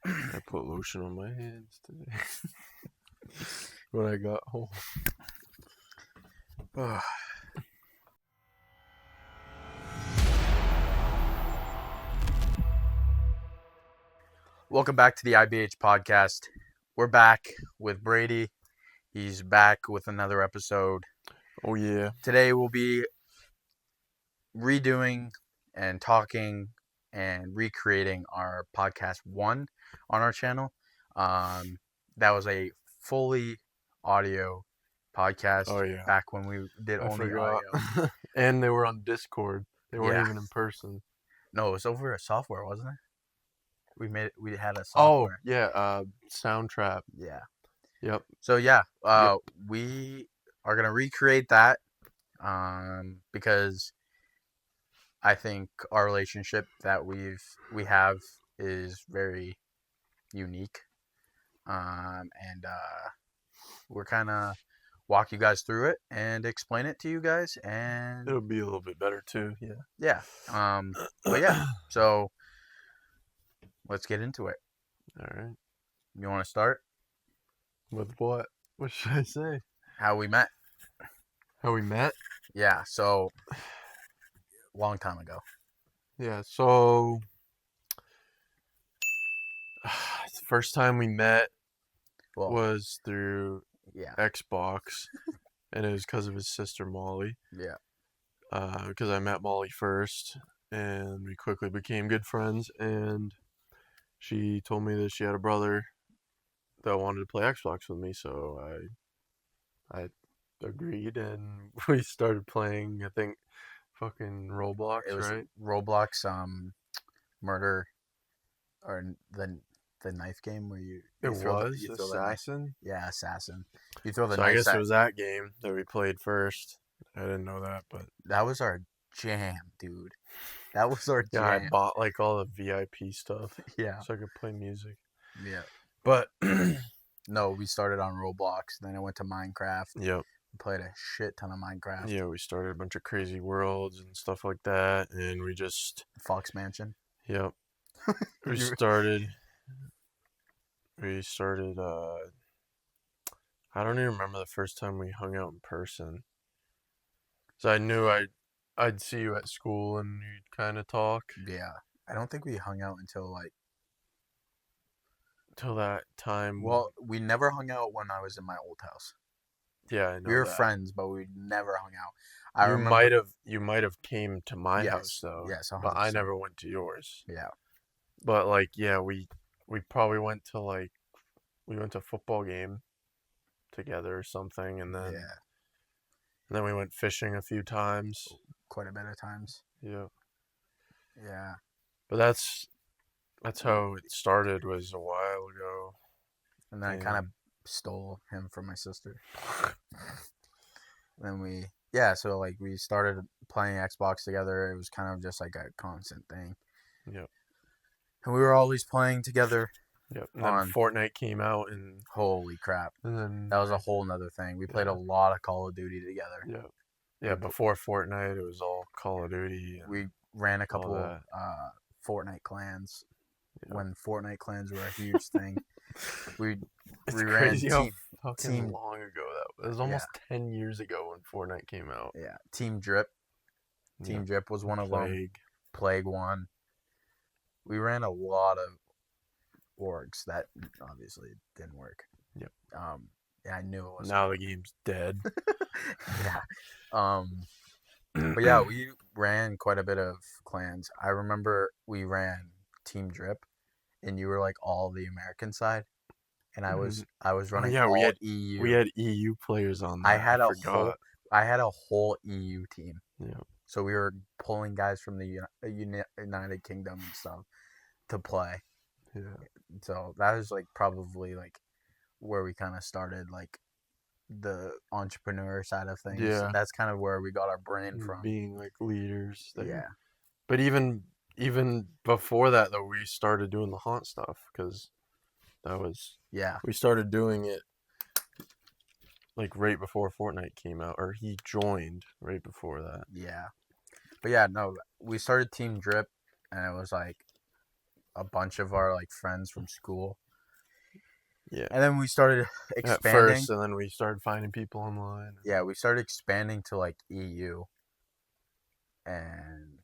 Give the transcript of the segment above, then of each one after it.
I put lotion on my hands today when I got home. Welcome back to the IBH Podcast. We're back with Brady. He's back with another episode. Oh, yeah. Today we'll be redoing and talking and recreating our podcast 1 on our channel. That was a fully audio podcast. Oh, yeah. Back when we did I only forgot. audio. And they were on Discord. They weren't Yeah. even in person. No, it was over a software, wasn't it? We had a Oh, software. yeah. Soundtrap. Yeah. Yep. So yeah, Yep. we are gonna recreate that because I think our relationship that we have is very unique, and we're kind of walk you guys through it and explain it to you guys, and It'll be a little bit better, too. Yeah. yeah, but yeah, so let's get into it. All right. You want to start? With what? What should I say? How we met? How we met? Yeah, so long time ago. Yeah, so the first time we met was through Xbox, and it was because of his sister Molly. Yeah. Because I met Molly first, and we quickly became good friends, and she told me that she had a brother that wanted to play Xbox with me, so I agreed, and we started playing, I think, fucking Roblox, It was right? Roblox, murder, or the knife game where you throw Assassin. Yeah, Assassin. You throw the So knife. I guess it was that game that we played first. I didn't know that, but that was our jam, dude. That was our jam. Yeah, I bought like all the VIP stuff. Yeah. So I could play music. Yeah. But no, we started on Roblox. Then I went to Minecraft. Yep. We played a shit ton of Minecraft. Yeah, we started a bunch of crazy worlds and stuff like that, and we just Fox Mansion. Yep. We started. I don't even remember the first time we hung out in person. So I knew I'd see you at school and we'd kind of talk. Yeah. I don't think we hung out until that time. Well, we never hung out when I was in my old house. Yeah, I know. We were friends, but we never hung out. You might have came to my house though. Yes, 100%. But I never went to yours. Yeah. But we probably went to a football game together or something, and then we went fishing a few times. Quite a bit of times. Yeah. Yeah. But that's how it started, was a while ago. And then I kind of stole him from my sister. Then we started playing Xbox together. It was kind of just like a constant thing. Yep. And we were always playing together. Yep. And then Fortnite came out, and holy crap. And then that was a whole nother thing. We played a lot of Call of Duty together. Yeah. Yeah, before Fortnite, it was all Call of Duty. We ran a couple Fortnite clans when Fortnite clans were a huge thing. We ran crazy how fucking long ago that was. It was almost 10 years ago when Fortnite came out. Yeah, Team Drip. Team Drip was one of them. Plague 1. We ran a lot of orgs that obviously didn't work. Yep. Yeah, I knew it was. Now the game's dead. Yeah. But yeah, we ran quite a bit of clans. I remember we ran Team Drip, and you were like all the American side, and I was running all EU. We had EU players on there. I had a whole EU team. Yeah. So we were pulling guys from the United Kingdom and stuff to play. Yeah. So that was like probably like where we kind of started like the entrepreneur side of things. Yeah. That's kind of where we got our brain from. Being like leaders there. Yeah. But even before that though, we started doing the haunt stuff, because that was we started doing it like right before Fortnite came out, or he joined right before that. Yeah. But yeah, no, we started Team Drip, and it was like a bunch of our like friends from school, Yeah. and then we started At expanding. first, and then we started finding people online. Yeah, we started expanding to like EU, and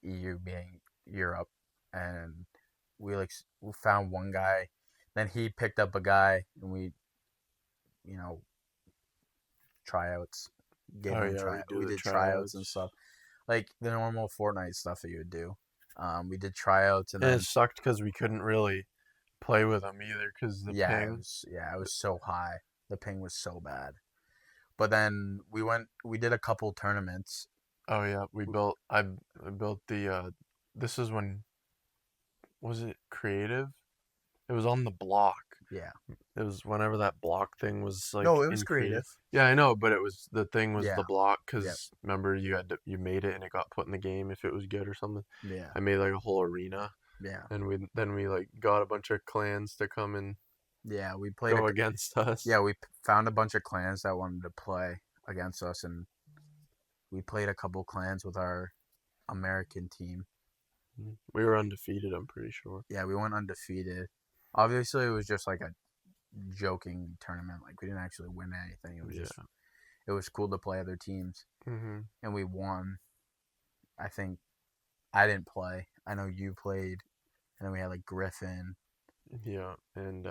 EU being Europe, and we found one guy, then he picked up a guy, and we, you know, tryouts, gave Oh him yeah, we try. do We the did tryouts and tryouts. stuff, like the normal Fortnite stuff that you would do. We did tryouts, and And it then sucked because we couldn't really play with them either because the ping. it was so high. The ping was so bad. But then we did a couple tournaments. Oh yeah, I built the this is when was it creative? It was on the block. Yeah. It was whenever that block thing was like No, it was in creative. creative. Yeah, I know, but it was the thing was Yeah. the block Yep. because remember you made it and it got put in the game if it was good or something. Yeah. I made like a whole arena Yeah. and we like got a bunch of clans to come and Yeah. go against us. Yeah, we found a bunch of clans that wanted to play against us, and we played a couple clans with our American team. We were undefeated, I'm pretty sure. Yeah, we went undefeated. Obviously, it was just like a joking tournament. Like we didn't actually win anything. It was just it was cool to play other teams, and we won. I think I didn't play. I know you played, and then we had like Griffin, Yeah, and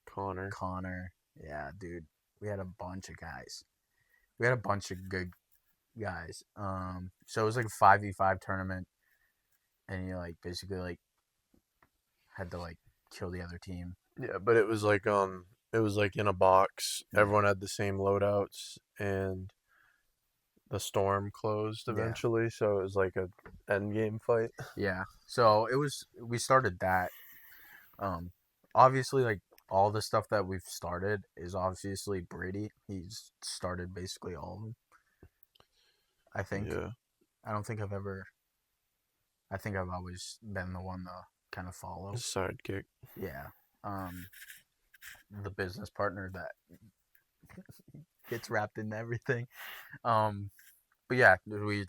Connor. Connor. Yeah, dude, we had a bunch of guys. We had a bunch of good guys. So it was like a 5v5 tournament, and you like basically like had to like kill the other team. Yeah, but it was like in a box. Yeah. Everyone had the same loadouts and the storm closed Yeah. eventually, so it was like a end game fight. Yeah. So we started that. Obviously like all the stuff that we've started is obviously Brady. He's started basically all of them. I think. Yeah. I don't think I think I've always been the one to kind of follow. Sidekick. Yeah. The business partner that gets wrapped into everything. But yeah, we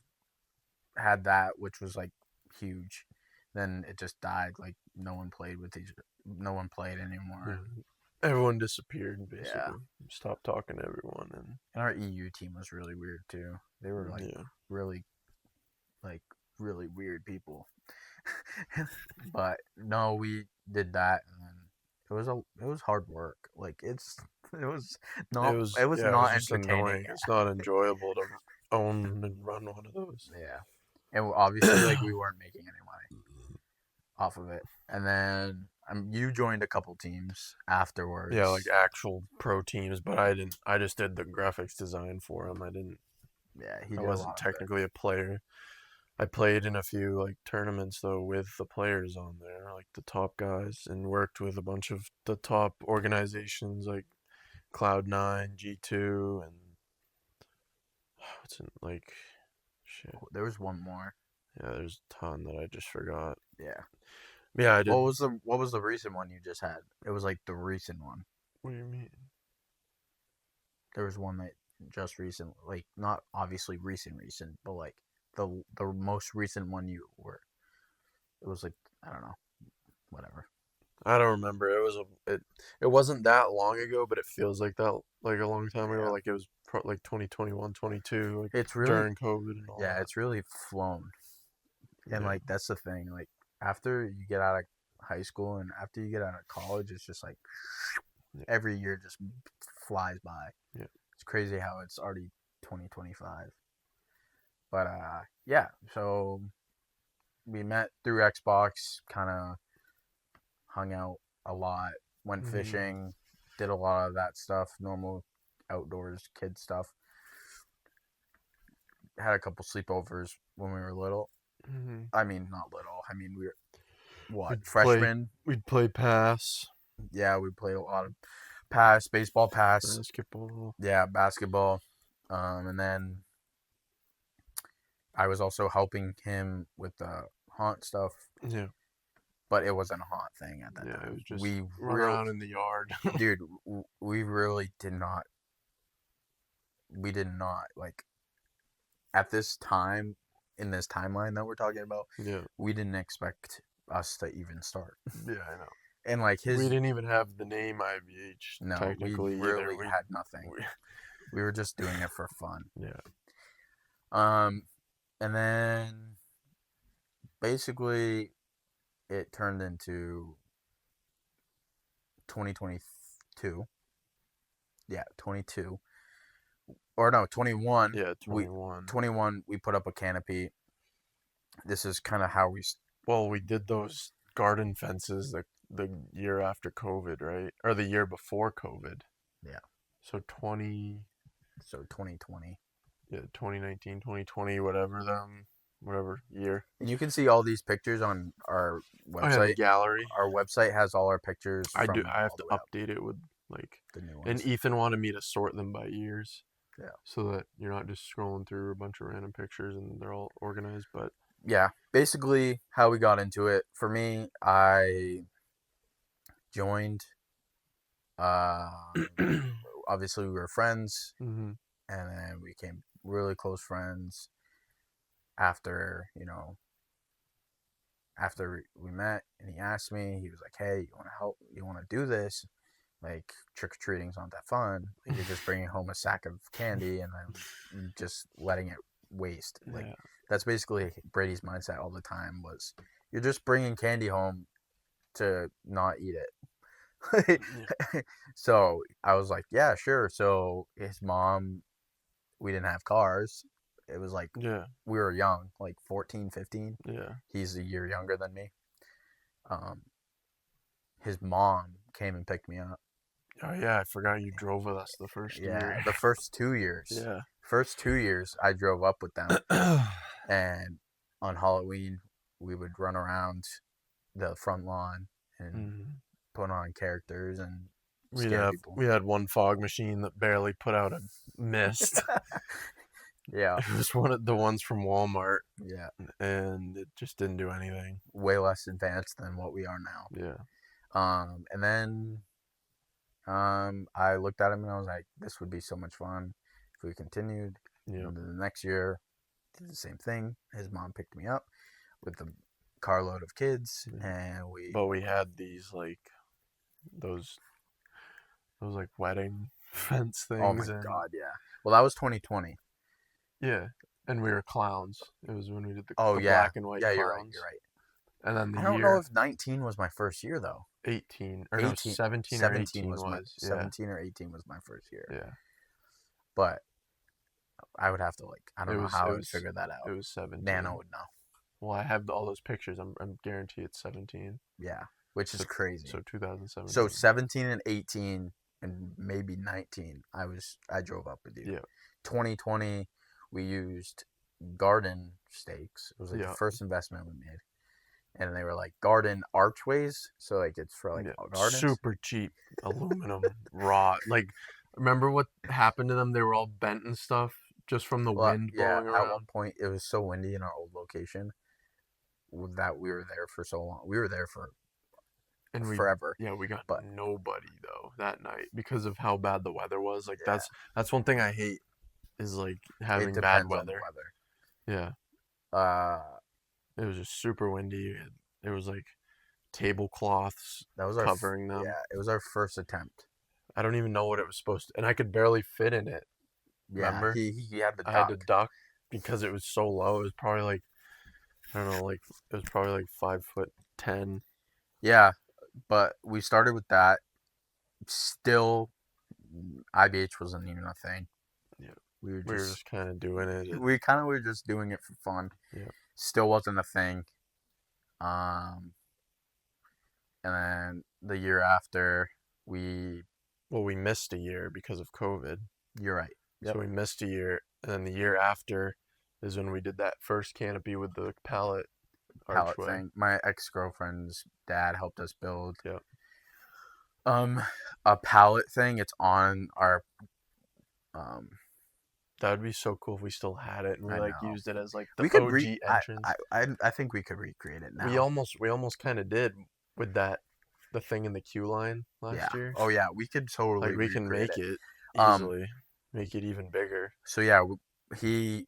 had that, which was like huge. Then it just died. Like no one played anymore. Yeah. Everyone disappeared basically. Yeah. Stopped talking to everyone And our EU team was really weird too. They were like really weird people. But no, we did that, and it was hard work. Like it was not just entertaining. annoying. It's not enjoyable to own and run one of those. Yeah. And obviously like we weren't making any money off of it. And then you joined a couple teams afterwards. Yeah, like actual pro teams, but I didn't. I just did the graphics design for them. I didn't. Yeah, I wasn't technically a player. I played in a few like tournaments though with the players on there, like the top guys, and worked with a bunch of the top organizations like Cloud9, G2, and what's in like shit. There was one more. Yeah, there's a ton that I just forgot. Yeah. Yeah, I did. What was the recent one you just had? It was like the recent one. What do you mean? There was one that just recent, like not obviously recent, but like the most recent one you were. It was like I don't know, whatever. I don't remember. It wasn't that long ago, but it feels like that like a long time ago. Like it was like 2021, 22. Like it's really during COVID and all. Yeah, it's really flown, and like that's the thing. Like after you get out of high school and after you get out of college, it's just like every year just flies by. Yeah, it's crazy how it's already 2025. But yeah, so we met through Xbox, kind of hung out a lot, went fishing, did a lot of that stuff, normal outdoors kid stuff. Had a couple sleepovers when we were little. I mean, not little. I mean, we were freshmen. We'd play pass. Yeah, we played a lot of pass, baseball pass, basketball. Yeah, basketball. And then I was also helping him with the haunt stuff. Yeah. But it wasn't a haunt thing at that time. It was just run around in the yard. Dude, we really did not. We did not like at this time in this timeline that we're talking about. Yeah. We didn't expect us to even start. Yeah, I know. And like We didn't even have the name IBH no, we technically either. really had nothing. We were just doing it for fun. Yeah. And then basically it turned into 2022. Yeah, 22. Or no, 21. Yeah, 21. 21 we put up a canopy. This is kind of how we Well, we did those garden fences the year after COVID, right? Or the year before COVID. Yeah. So 20. So 2020. Yeah, 2019, 2020, whatever year. And you can see all these pictures on our website. Oh, yeah, the gallery. Our website has all our pictures. I have to update it with like the new ones. And Ethan wanted me to sort them by years. Yeah. So that you're not just scrolling through a bunch of random pictures and they're all organized, but yeah, basically how we got into it. For me, I joined. Obviously, we were friends, mm-hmm. and then we became really close friends after after we met. And he asked me, he was like, "Hey, you want to help? You want to do this? Like trick or treating's not that fun. Like, you're just bringing home a sack of candy and then just letting it waste. Like that's basically Brady's mindset all the time was you're just bringing candy home to not eat it." So I was like, yeah, sure. So his mom, we didn't have cars. It was like we were young, like 14, 15. Yeah. He's a year younger than me. His mom came and picked me up. Oh yeah, I forgot you drove with us the first year. Yeah, the first 2 years. Yeah. First 2 years I drove up with them. And on Halloween we would run around the front lawn and put on characters and scare people. We had one fog machine that barely put out a mist. Yeah. It was one of the ones from Walmart. Yeah. And it just didn't do anything. Way less advanced than what we are now. Yeah. And then I looked at him and I was like, this would be so much fun if we continued. Yeah. And then the next year, did the same thing. His mom picked me up with a carload of kids, and we. But we had these like those like wedding fence things. Oh my god, yeah. Well, that was 2020. Yeah, and we were clowns. It was when we did the black and white. Yeah, clowns. You're right. And then I don't know if 19 was my first year though. 18 or 18, no, 17 or 18 was 17 or 18 was my first year. Yeah. But I would have to I don't know how I would figure that out. It was 17. Nano would know. Well, I have all those pictures. I'm guarantee it's 17. Yeah, which is crazy. So 2017. So 17 and 18 and maybe 19 I drove up with you. Yeah. 2020 we used garden stakes. It was like the first investment we made. And they were like garden archways, so like it's for gardens. Super cheap aluminum raw. Like, remember what happened to them? They were all bent and stuff just from the wind blowing around. At one point it was so windy in our old location that we were there for so long. We were there for forever. Yeah, we got nobody though that night because of how bad the weather was. Like that's one thing I hate is like having bad weather. Yeah. It was just super windy. It was like tablecloths covering them. Yeah, it was our first attempt. I don't even know what it was supposed to, and I could barely fit in it. Yeah, remember? He had to duck. I had to duck because it was so low. It was probably like, I don't know, it was probably like 5'10". Yeah, but we started with that. Still, IBH wasn't even a thing. Yeah, we were just kind of doing it. We kind of were just doing it for fun. Yeah. Still wasn't a thing. And then the year after, we missed a year because of COVID. You're right. Yep. So we missed a year, and then the year after is when we did that first canopy with the pallet thing. My ex-girlfriend's dad helped us build. Yep. A pallet thing. It's on our. That would be so cool if we still had it and we used it as like the OG entrance. I think we could recreate it now. We almost kind of did with the thing in the queue line last year. Oh yeah, we could totally. We can make it easily, make it even bigger. So yeah, he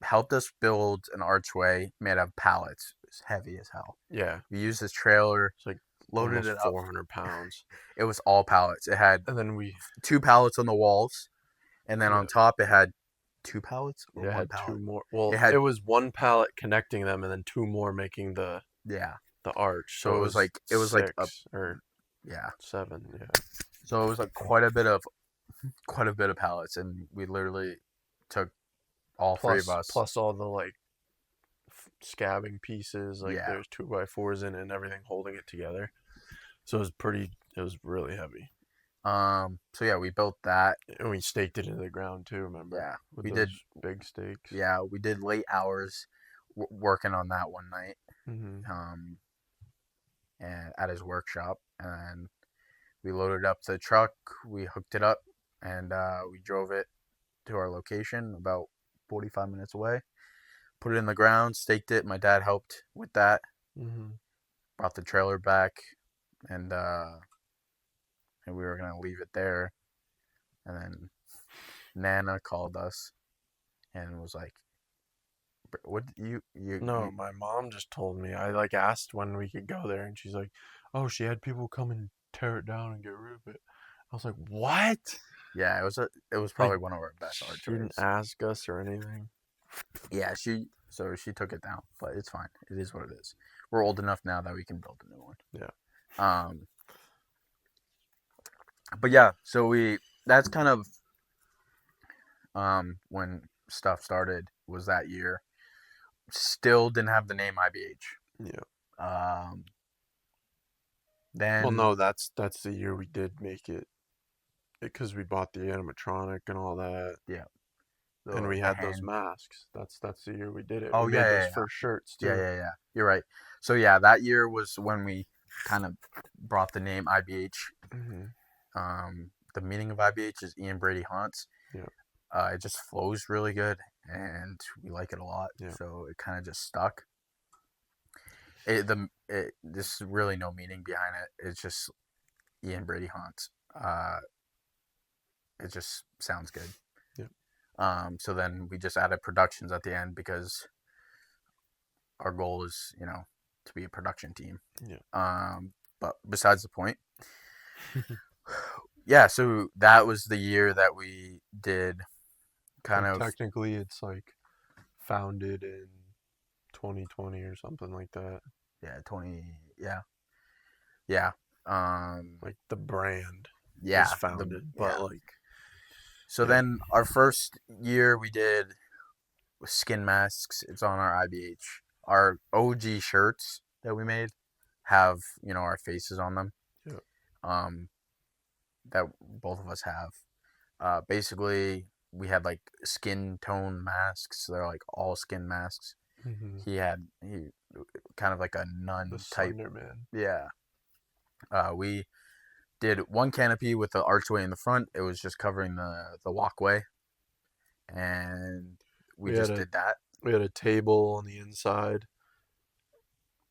helped us build an archway made of pallets. was heavy as hell. Yeah. We used this trailer, It's like loaded almost it up. 400 pounds. It was all pallets. It had And then we 2 pallets on the walls, and then on top it had 2 pallets or one had pallet. 2 more. Well, It had it was 1 pallet connecting them, and then 2 more making the arch. So it was like a 6 or yeah. 7. Yeah. So it was like quite a bit of pallets, and we literally took all 3 of us. Plus all the like scabbing pieces. Like Yeah. there's 2x4s in it and everything holding it together. So it was really heavy. So yeah, we built that. And we staked it into the ground too, remember? Yeah. With We those did big stakes. Yeah, we did late hours working on that one night. Mm-hmm. And at his workshop, and we loaded up the truck, we hooked it up, and we drove it to our location about 45 minutes away. Put it in the ground, staked it. My dad helped with that. Mm-hmm. Brought the trailer back, and we were gonna leave it there. And then Nana called us and was like, "What you?" No, my mom just told me. I like asked when we could go there, and she's like, "Oh, she had people come and tear it down and get rid of it." I was like, "What?" Yeah, it was probably one of our best art She didn't tours. ask us or anything. Yeah, she took it down, but it's fine. It is what it is. We're old enough now that we can build a new one. Yeah. But yeah, so that's kind of when stuff started, was that year. Still didn't have the name IBH. Yeah. Then Well, no, that's the year we did make it, because we bought the animatronic and all that. Yeah. And we had those masks. That's the year we did it. Oh, we made those first shirts too. Yeah. You're right. So yeah, that year was when we kind of brought the name IBH. Mm-hmm. The meaning of IBH is Ian Brady Haunts. Yeah. It just flows really good, and we like it a lot. Yeah. So it kind of just stuck. There's really no meaning behind it. It's just Ian Brady Haunts. It just sounds good. Yeah. So then we just added productions at the end, because our goal is, to be a production team. Yeah. But besides the point. Yeah, so that was the year that we did kind of. Technically, it's like founded in 2020 or something like that. Yeah, 20. Yeah. Yeah. Like the brand. Yeah. Was founded, but like. So then our first year we did skin masks. It's on our IBH. Our OG shirts that we made have, our faces on them. Yeah. That both of us have. Basically, we had like skin tone masks. They're like all skin masks. Mm-hmm. He kind of like a nun type. Man. Yeah. We did one canopy with the archway in the front. It was just covering the walkway, and we just did that. We had a table on the inside,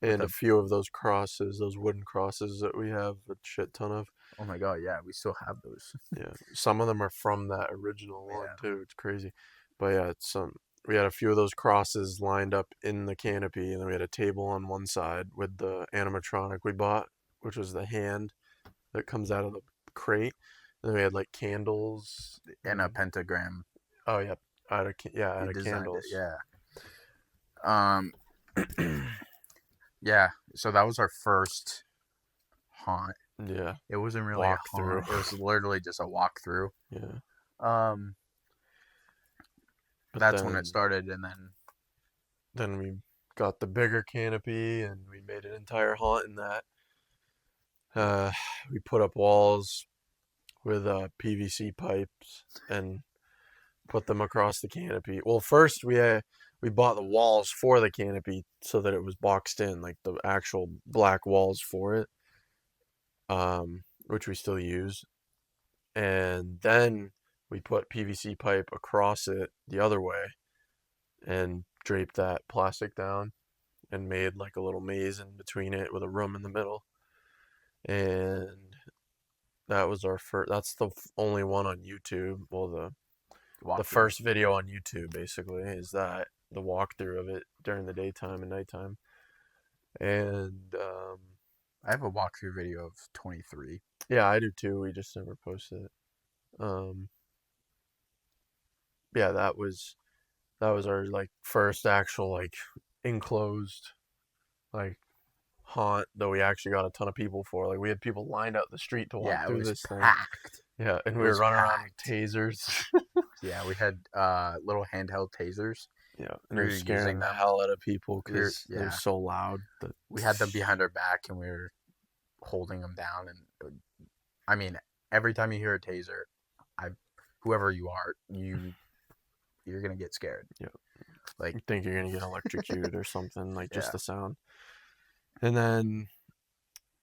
and a few of those crosses, those wooden crosses that we have a shit ton of. Oh my god, yeah, we still have those. Yeah, some of them are from that original one too. It's crazy, but yeah, we had a few of those crosses lined up in the canopy, and then we had a table on one side with the animatronic we bought, which was the hand that comes out of the crate. And then we had like candles and a pentagram. Oh yeah, out of candles. Yeah. So that was our first haunt. Yeah. It wasn't really a haunt. It was literally just a walkthrough. Yeah. That's when it started, and then we got the bigger canopy, and we made an entire haunt in that. We put up walls with PVC pipes and put them across the canopy. Well, first we bought the walls for the canopy so that it was boxed in, like the actual black walls for it, which we still use. And then we put PVC pipe across it the other way and draped that plastic down and made like a little maze in between it with a room in the middle. And that was our first. That's the only one on YouTube. Well, the first video on YouTube basically is that the walkthrough of it during the daytime and nighttime. And I have a walkthrough video of 23. yeah, I do too. We just never posted it. Um, yeah, that was our like first actual like enclosed like haunt that we actually got a ton of people for. Like we had people lined up the street to walk Yeah, it through was this thing. packed. Yeah, and It we were was running around with packed. tasers. Yeah, we had little handheld tasers. Yeah, and We it were was scaring using the them. hell out of people because it was Yeah, so loud. That we had them behind our back, and we were holding them down. And I mean, every time you hear a taser, I, whoever you are, you're gonna get scared. yeah, Like, you think you're gonna get electrocuted or something like just yeah, the sound. And then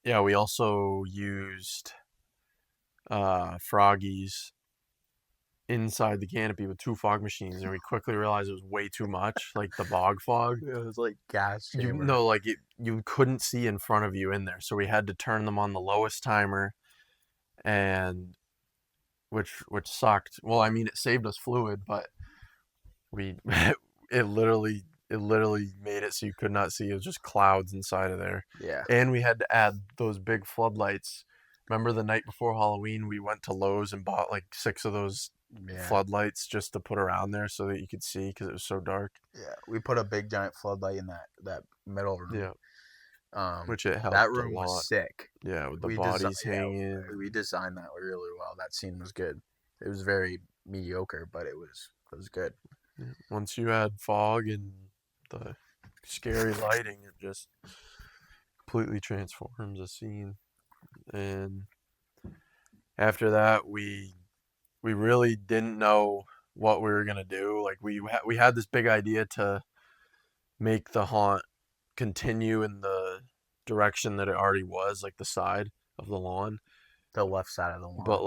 yeah, we also used froggies inside the canopy with two fog machines, and we quickly realized it was way too much, like the bog fog. it was like gas You chamber. know, like you couldn't see in front of you in there, so we had to turn them on the lowest timer, and which sucked. Well, I mean, it saved us fluid, but we it literally made it so you could not see. It was just clouds inside of there, Yeah, and we had to add those big floodlights. Remember the night before Halloween, we went to Lowe's and bought like 6 of those yeah, floodlights just to put around there so that you could see because it was so dark. yeah. We put a big giant floodlight in that middle room. Yeah, which it That helped a room was lot. sick. Yeah, with the We bodies hanging. we designed that really well. That scene was good. It was very mediocre, but it was good. Yeah. Once you add fog and the scary lighting, it just completely transforms a scene. And after that, we really didn't know what we were gonna do. Like we had this big idea to make the haunt continue in the direction that it already was, like the side of the lawn. The left side of the lawn. But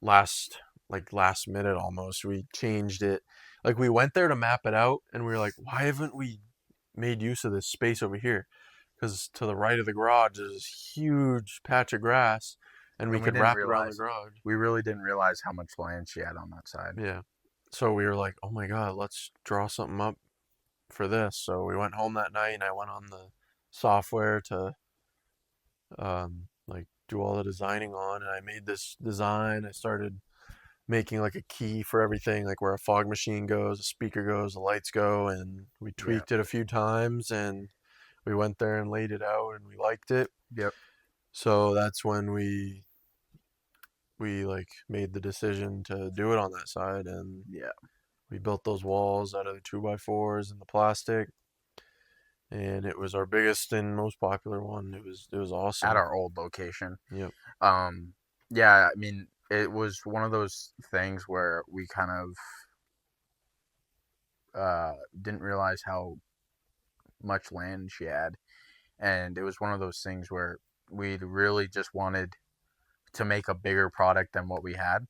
last minute almost, we changed it. Like we went there to map it out, and we were like, why haven't we made use of this space over here? Because to the right of the garage is this huge patch of grass, and we And we could didn't wrap it around the realize garage. we really didn't realize how much land she had on that side. Yeah. So we were like, oh my God, let's draw something up for this. So we went home that night, and I went on the software to like do all the designing on, and I made this design. I started making like a key for everything, like where a fog machine goes, a speaker goes, the lights go, and we Yeah. tweaked it a few times, and we went there and laid it out, and we liked it. Yep. So that's when we like made the decision to do it on that side, and Yeah. we built those walls out of the 2x4s and the plastic, and it was our biggest and most popular one. It was At awesome. our old location. Yep. Yeah, I mean, it was one of those things where we kind of didn't realize how much land she had, and it was one of those things where we really just wanted to make a bigger product than what we had.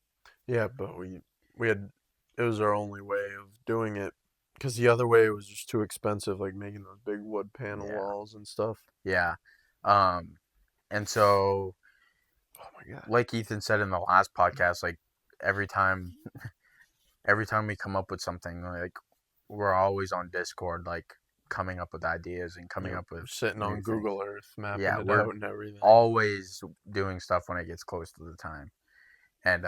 Yeah, but we had it was our only way of doing it because the other way was just too expensive, like making those big wood panel Yeah. walls and stuff. Yeah. Um, and so, Oh my God. like Ethan said in the last podcast, like every time, every time we come up with something, like we're always on Discord, like coming up with ideas and coming Yep. up with We're sitting new on things. Google Earth mapping Yeah, it we're out and everything. always doing stuff when it gets close to the time. And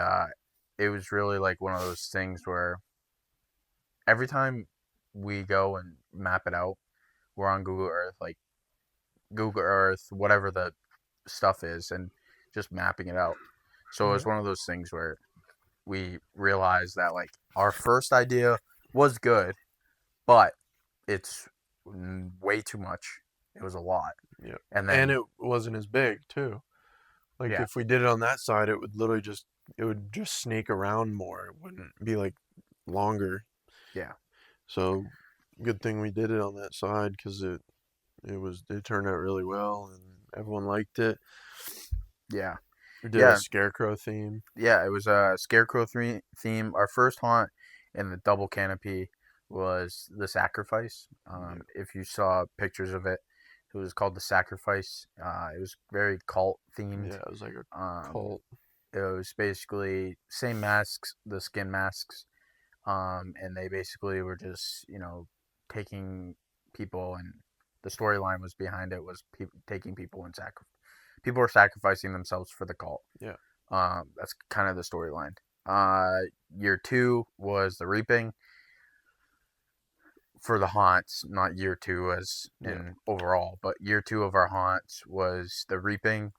it was really like one of those things where every time we go and map it out, we're on Google Earth, like Google Earth, whatever the stuff is, and just mapping it out. So it was one of those things where we realized that like our first idea was good, but it's way too much. It was a lot. Yeah. And And then it wasn't as big too. Like yeah, if we did it on that side, it would just snake around more. It wouldn't be like longer. yeah, So good thing we did it on that side because it turned out really well and everyone liked it. yeah, We did a yeah, scarecrow theme. yeah. It was a scarecrow theme. Our first haunt in the double canopy was the sacrifice. If you saw pictures of it, it was called the sacrifice. It was very cult themed. Yeah, it was like a Um, cult. it was basically same masks, the skin masks, and they basically were just taking people and the storyline was behind it was taking people and people were sacrificing themselves for the cult. Yeah. That's kind of the storyline. Year 2 was the reaping for the haunts, not year 2 as in overall, but year 2 of our haunts was the reaping.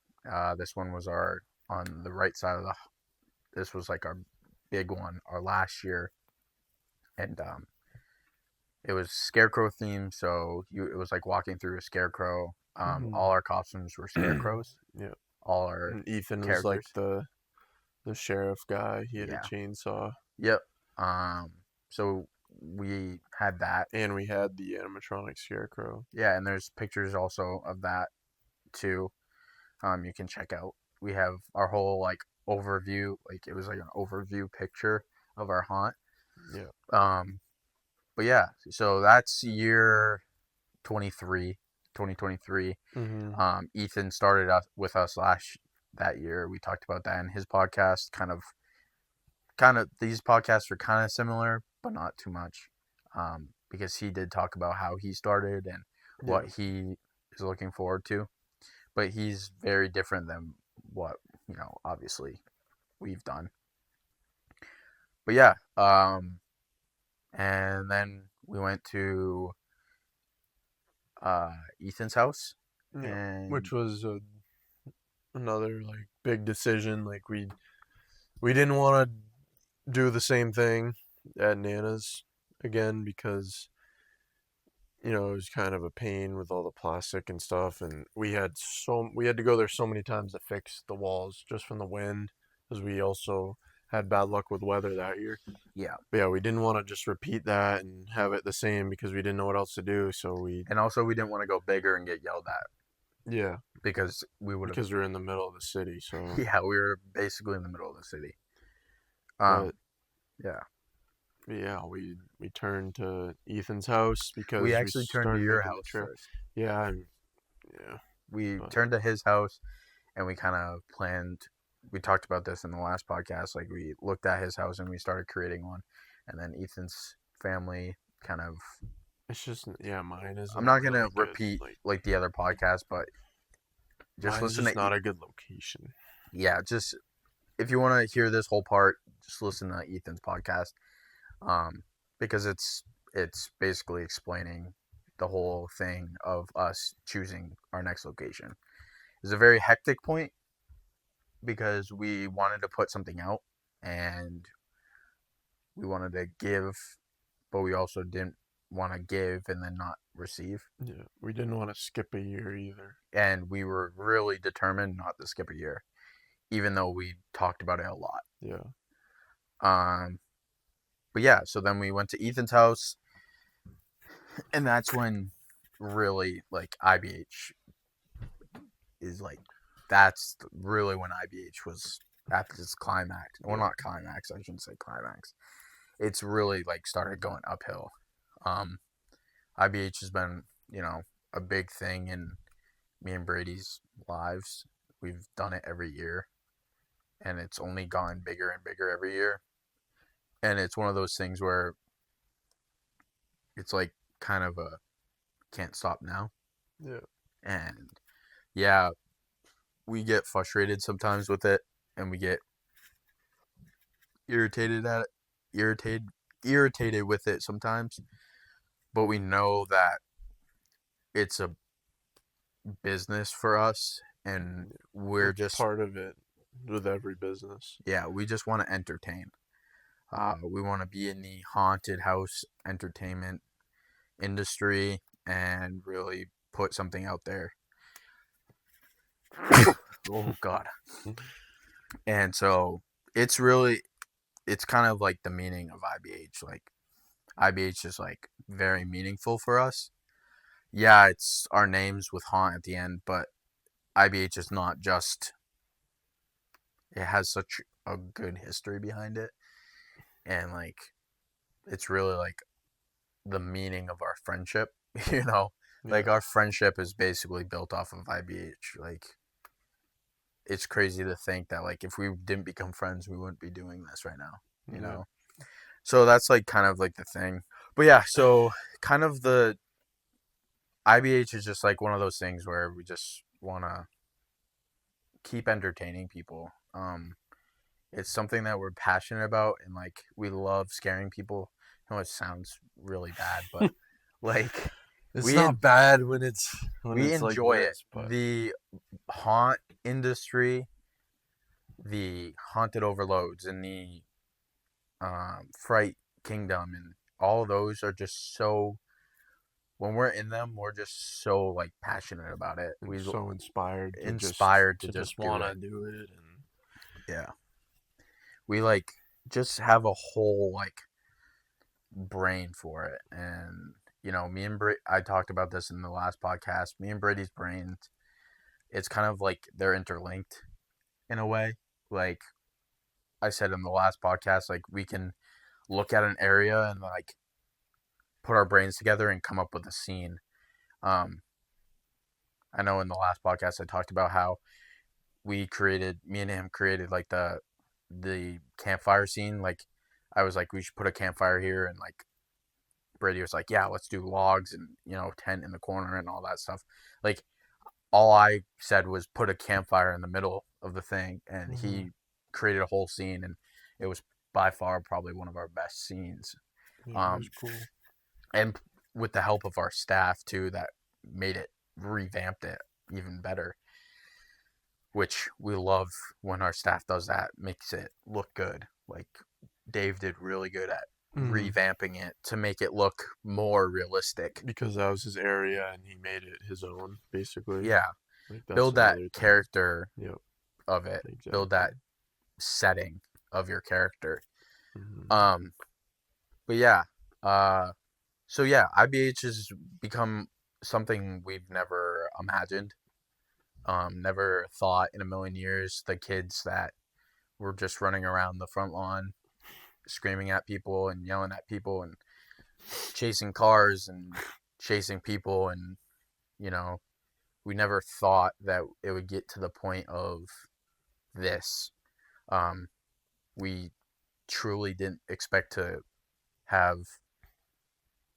This one was our on the right side of the. This was like our big one, our last year, and it was scarecrow themed, so it was like walking through a scarecrow. All our costumes were scarecrows. Yeah. All our And Ethan was like characters. the sheriff guy. He had a Yeah. chainsaw. Yep. So we had that. And we had the animatronic scarecrow. Yeah, and there's pictures also of that too. You can check out. We have our whole like overview, like it was like an overview picture of our haunt. Yeah. But yeah, so that's year 23, 2023. Ethan started with us that year. We talked about that in his podcast. Kind of these podcasts are kind of similar, but not too much, because he did talk about how he started and what he is looking forward to. But he's very different than what obviously we've done. But yeah, and then we went to Ethan's house, and Which was another like big decision. Like we didn't want to do the same thing at Nana's again because it was kind of a pain with all the plastic and stuff, and we had to go there so many times to fix the walls just from the wind, because we also had bad luck with weather that year. yeah, But yeah, we didn't want to just repeat that and have it the same because we didn't know what else to do. So and also we didn't want to go bigger and get yelled at yeah, because we would have. because we're in the middle of the city. So Yeah, we were basically in the middle of the city. but Yeah, yeah, we turned to Ethan's house because we we actually turned to started your making the house trail. first. Yeah, and yeah, We but turned to his house, and we kind of planned. We talked about this in the last podcast. Like we looked at his house and we started creating one, and then Ethan's family kind of. it's just mine isn't I'm not really gonna good. repeat Like like the other podcast, but just mine's listen just to. not a good location. Yeah, just if you want to hear this whole part, just listen to Ethan's podcast, because it's basically explaining the whole thing of us choosing our next location. It's a very hectic point because we wanted to put something out and we wanted to give, but we also didn't want to give and then not receive. Yeah, we didn't want to skip a year either. And we were really determined not to skip a year, even though we talked about it a lot. Yeah. But yeah, so then we went to Ethan's house, and that's when really like IBH is like, that's really when IBH was at its climax. Well, not climax. I shouldn't say climax. It's really like started going uphill. IBH has been, a big thing in me and Brady's lives. We've done it every year, and it's only gone bigger and bigger every year. And it's one of those things where it's like kind of a can't stop now. Yeah. And yeah, we get frustrated sometimes with it, and we get irritated at it, irritated with it sometimes. But we know that it's a business for us, and we're It's just part of it with every business. we just want to entertain. We want to be in the haunted house entertainment industry and really put something out there. Oh God. And so it's kind of like the meaning of IBH. Like IBH is like very meaningful for us. Yeah, it's our names with haunt at the end, but IBH is not just, it has such a good history behind it. And like, it's really like the meaning of our friendship, like our friendship is basically built off of IBH. Like, it's crazy to think that like if we didn't become friends, we wouldn't be doing this right now, So that's like kind of like the thing. But yeah, so kind of IBH is just like one of those things where we just want to keep entertaining people. It's something that we're passionate about, and like we love scaring people. I know it sounds really bad, but like It's we not bad when it's like enjoy it. this, but The haunt industry, the haunted overloads, and the fright kingdom, and all of those are just so. When we're in them, we're just so like passionate about it. I'm We so inspired to to just just do wanna it. do it, and Yeah, we like just have a whole like brain for it, and me and I talked about this in the last podcast. Me and Brady's brains, it's kind of like they're interlinked in a way. Like I said in the last podcast, like we can look at an area and like put our brains together and come up with a scene. Um, I know in the last podcast I talked about how me and him created like the campfire scene. Like I was like, we should put a campfire here, and like Brady was like, yeah, let's do logs and tent in the corner and all that stuff. Like all I said was put a campfire in the middle of the thing, and he created a whole scene, and it was by far probably one of our best scenes. yeah, it was Um, cool. and with the help of our staff too, that made it revamped it even better, which we love when our staff does that, makes it look good. Like Dave did really good at revamping it to make it look more realistic. Because that was his area, and he made it his own, basically. Yeah, Like that's build that another thing. character Yep, of it, build exactly. that setting of your character. Mm-hmm. Um, but yeah, so yeah, IBH has become something we've never imagined. Never thought in a million years the kids that were just running around the front lawn screaming at people and yelling at people and chasing cars and chasing people, and you know we never thought that it would get to the point of this. um, we truly didn't expect to have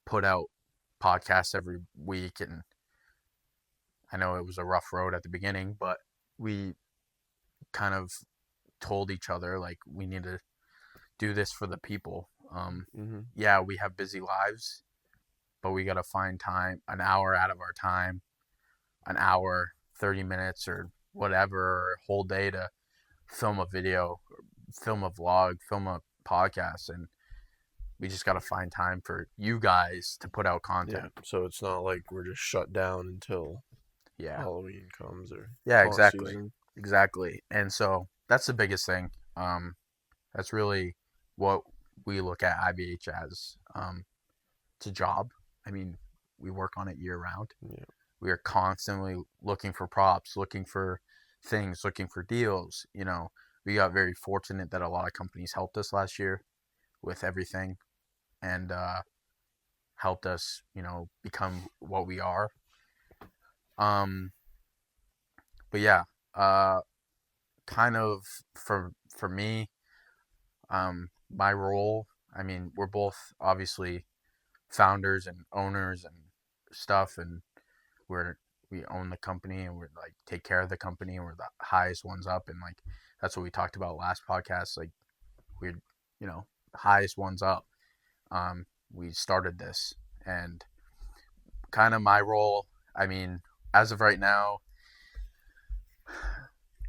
put out podcasts every week, and I know it was a rough road at the beginning, but we kind of told each other like we need to do this for the people. Mm-hmm. Yeah, we have busy lives, but we got to find time, an hour out of our time, an hour, 30 minutes, or whatever, or a whole day to film a video, film a vlog, film a podcast. And we just got to find time for you guys to put out Yeah, content. so it's not like we're just shut down until Yeah. Halloween comes or Yeah, haunt exactly. season. Exactly. And so that's the biggest thing. That's really what we look at IBH as. It's a job. I mean, we work on it year round. Yeah. We are constantly looking for props, looking for things, looking for deals. We got very fortunate that a lot of companies helped us last year with everything, and helped us, become what we are. Um, but yeah, uh, kind of for me, my role. I mean, we're both obviously founders and owners and stuff, and we're we own the company, and we're like take care of the company, and we're the highest ones up, and like that's what we talked about last podcast. Like we're highest ones up. We started this, and kind of my role. I mean, as of right now,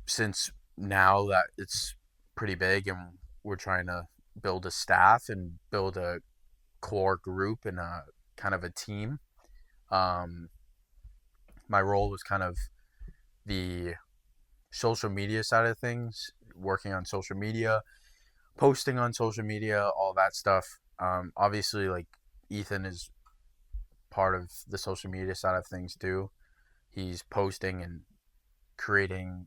since now that it's pretty big and we're trying to build a staff and build a core group and a kind of a team. Um, my role was kind of the social media side of things, working on social media, posting on social media, all that stuff. Obviously, like Ethan is part of the social media side of things too. He's posting and creating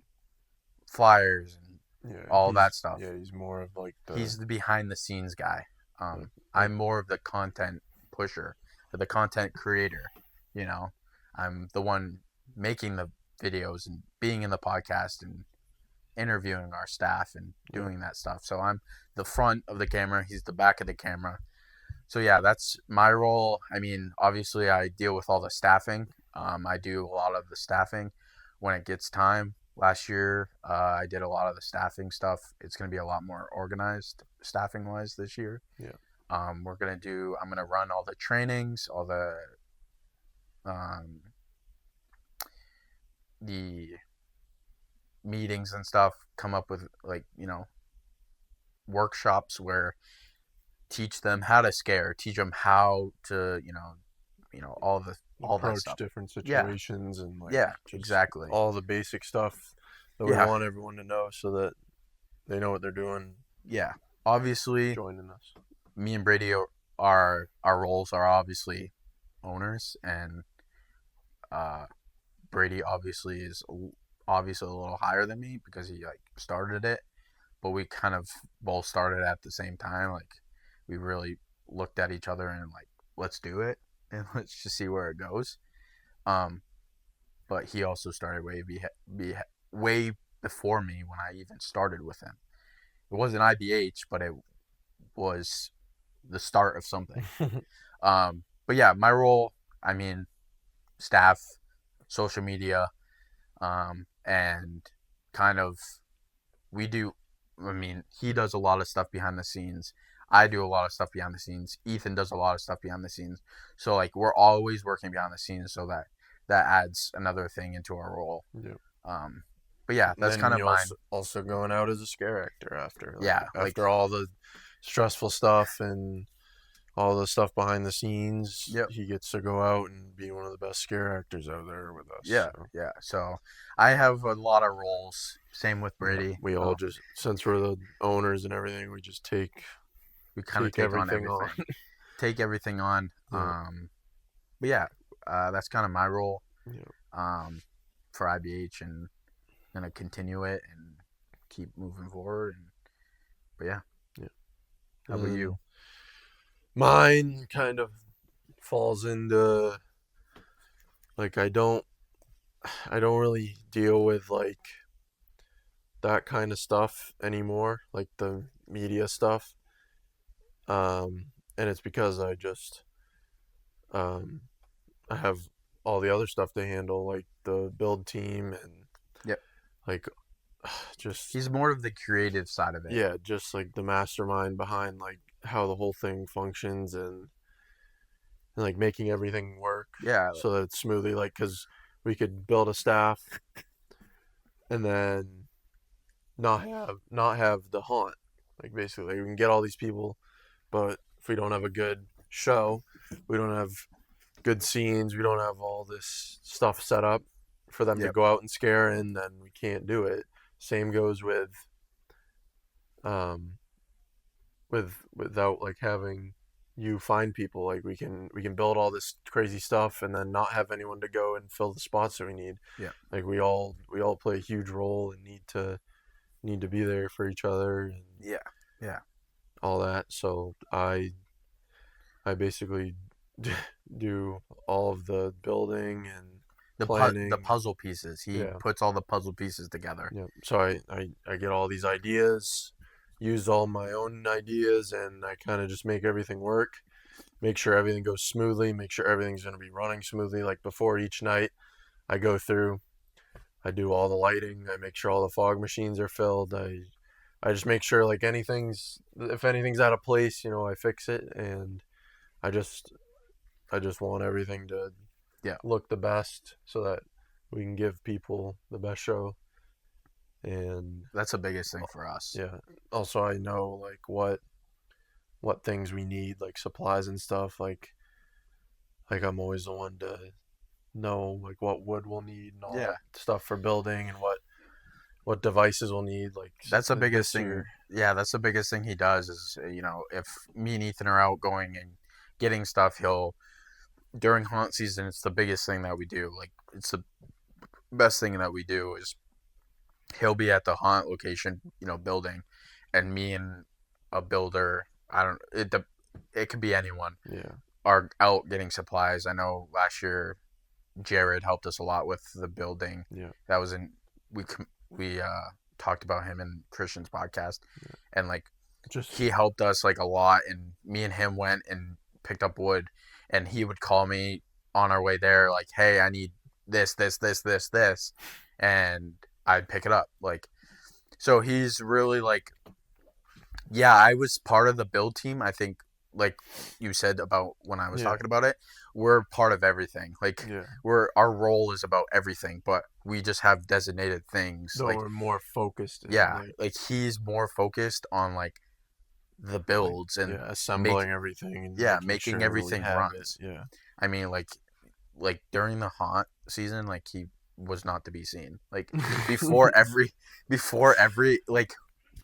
flyers and Yeah, all that stuff. he's more of like He's the behind the scenes guy. like, I'm more of the content pusher, the content creator. You know, I'm the one making the videos and being in the podcast and interviewing our staff and doing that stuff. So I'm the front of the camera. He's the back of the camera. So yeah, that's my role. I mean, obviously I deal with all the staffing. I do a lot of the staffing when it gets time. Last year, I did a lot of the staffing stuff. It's going to be a lot more organized staffing wise this year. Yeah. I'm going to run all the trainings, all um, the meetings and stuff, come up with like, workshops where teach them how to scare, teach them how to, all that Approach stuff. different Yeah. situations and like Yeah, just exactly. all the basic stuff that we Yeah. want everyone to know so that they know what they're doing Yeah. Obviously, joining us. me and Brady are our roles are obviously owners, and uh, Brady obviously is obviously a little higher than me because he like started it, but we kind of both started at the same time. Like we really looked at each other and like, let's do it and let's just see where it goes. Um, but he also started way before me when I even started with him. It wasn't IBH, but it was the start of something. But yeah, my role, I mean, staff, social media, and kind of we do. I mean, he does a lot of stuff behind the scenes. I do a lot of stuff behind the scenes. Ethan does a lot of stuff behind the scenes. So like we're always working behind the scenes, so that adds another thing into our role. Yeah. Um, but yeah, And that's then kind of you mine. also going out as a scare actor after Yeah, like after all the stressful stuff and all the stuff behind the scenes, yep. he gets to go out and be one of the best scare actors out there with us. Yeah, So, yeah. So I have a lot of roles. Same with yeah, Brady. we all just since we're the owners and everything, we just We kind of take take on everything on. everything. Take everything on. Yeah. But yeah, that's kind of my role. Yeah. For IBH, and gonna continue it and keep moving forward. But yeah, Yeah. how about you? Mine kind of falls into like I don't really deal with like that kind of stuff anymore, like the media stuff. And it's because um I have all the other stuff to handle, like the build team and Yep. like just He's more of the creative side of it. yeah, just like the mastermind behind like how the whole thing functions and like making everything work Yeah. so that it's smoothly like because we could build a staff and then not have the haunt like basically we can get all these people but if we don't have a good show we don't have good scenes we don't have all this stuff set up for them to Yep. go out and scare in then we can't do it. Same goes um without like having you find people like we can build all this crazy stuff and then not have anyone to go and fill the spots that we need. Yeah. Like we all play a huge role and need to be there for each other and Yeah. Yeah. all that. So I basically do all of the building and The planning. puzzle pieces. He Yeah. puts all the puzzle pieces together. Yeah. So I get all these ideas, use all my own ideas, and I kind of just make everything work. Make sure everything goes smoothly. Make sure everything's going to be running smoothly. Like before each night, I go through. I do all the lighting. I make sure all the fog machines are filled. I just make sure like anything's if anything's out of place, you know, I fix it, and I just I just want everything to Yeah. look the best so that we can give people the best show. And That's the biggest thing for us. yeah, also I know like what things we need, like supplies and stuff. Like I'm always the one to know like what wood we'll need and all Yeah. that stuff for building and what devices we'll need. Like That's the biggest this thing. year. Yeah, that's the biggest thing he does is, if me and Ethan are out going and getting stuff, he'll during haunt season, it's the biggest thing that we do. Like it's the best thing that we do is he'll be at the haunt location, building, and me and a builder, I don't it could be anyone, Yeah. are out getting supplies. I know last year Jared helped us a lot with the building. Yeah. That was in we talked about him in Christian's podcast, Yeah. and like Just he helped us like a lot. And me and him went and picked up wood, and he would call me on our way there, like, hey, I need this, and I'd pick it up. Like, so he's really like, yeah, I was part of the build team. I think, like you said about when I was Yeah. talking about it, we're part of everything. Like, Yeah. our role is about everything, but we just have designated things. Though Like, we're more focused in yeah, like he's more focused on like the like builds and assembling everything and making making sure we everything have it. runs. Yeah. I mean, like during the haunt season, like he was not to be seen. Like before every like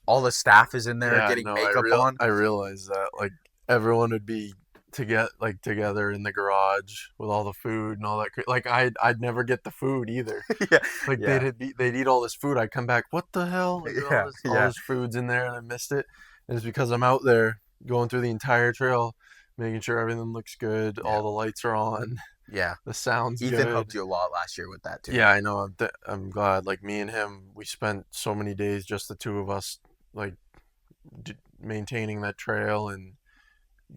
all the staff is in there Yeah, getting no, makeup on. I realize that like everyone would be together in the garage with all the food and all that. Like I'd never get the food either. Yeah, Like yeah, they'd eat all this food. I'd come back, what the hell? Like yeah, all yeah, this food's in there and I missed it. And it's because I'm out there going through the entire trail, making sure everything looks good, yeah, all the lights are on, yeah. the sound's Ethan good. helped you a lot last year with that too. Yeah, I know. I'm glad. Like me and him, we spent so many days, just the two of us, like maintaining that trail and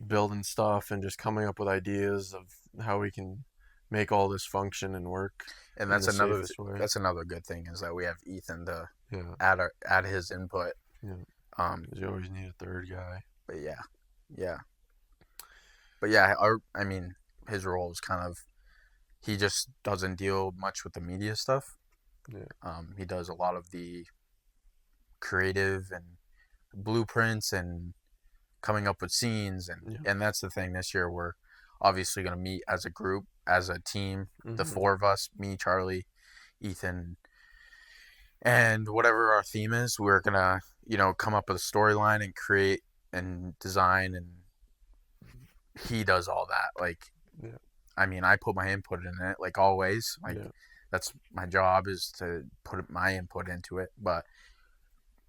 building stuff and just coming up with ideas of how we can make all this function and work And in the safest way. that's another good thing is that we have Ethan to Yeah, add his input. yeah. Um, 'Cause you always need a third guy. but yeah, yeah, but yeah. I mean, his role is kind of, he just doesn't deal much with the media stuff. Yeah, He does a lot of the creative and blueprints and coming up with scenes, yeah. and that's the thing. This year we're obviously going to meet as a group, as a team, the Hmm. four of us, me, Charlie, Ethan, and whatever our theme is, we're going to, come up with a storyline and create and design, and he does all that. Like, Yeah, I mean, I put my input in it, like always. Like, yeah, that's my job, is to put my input into it. But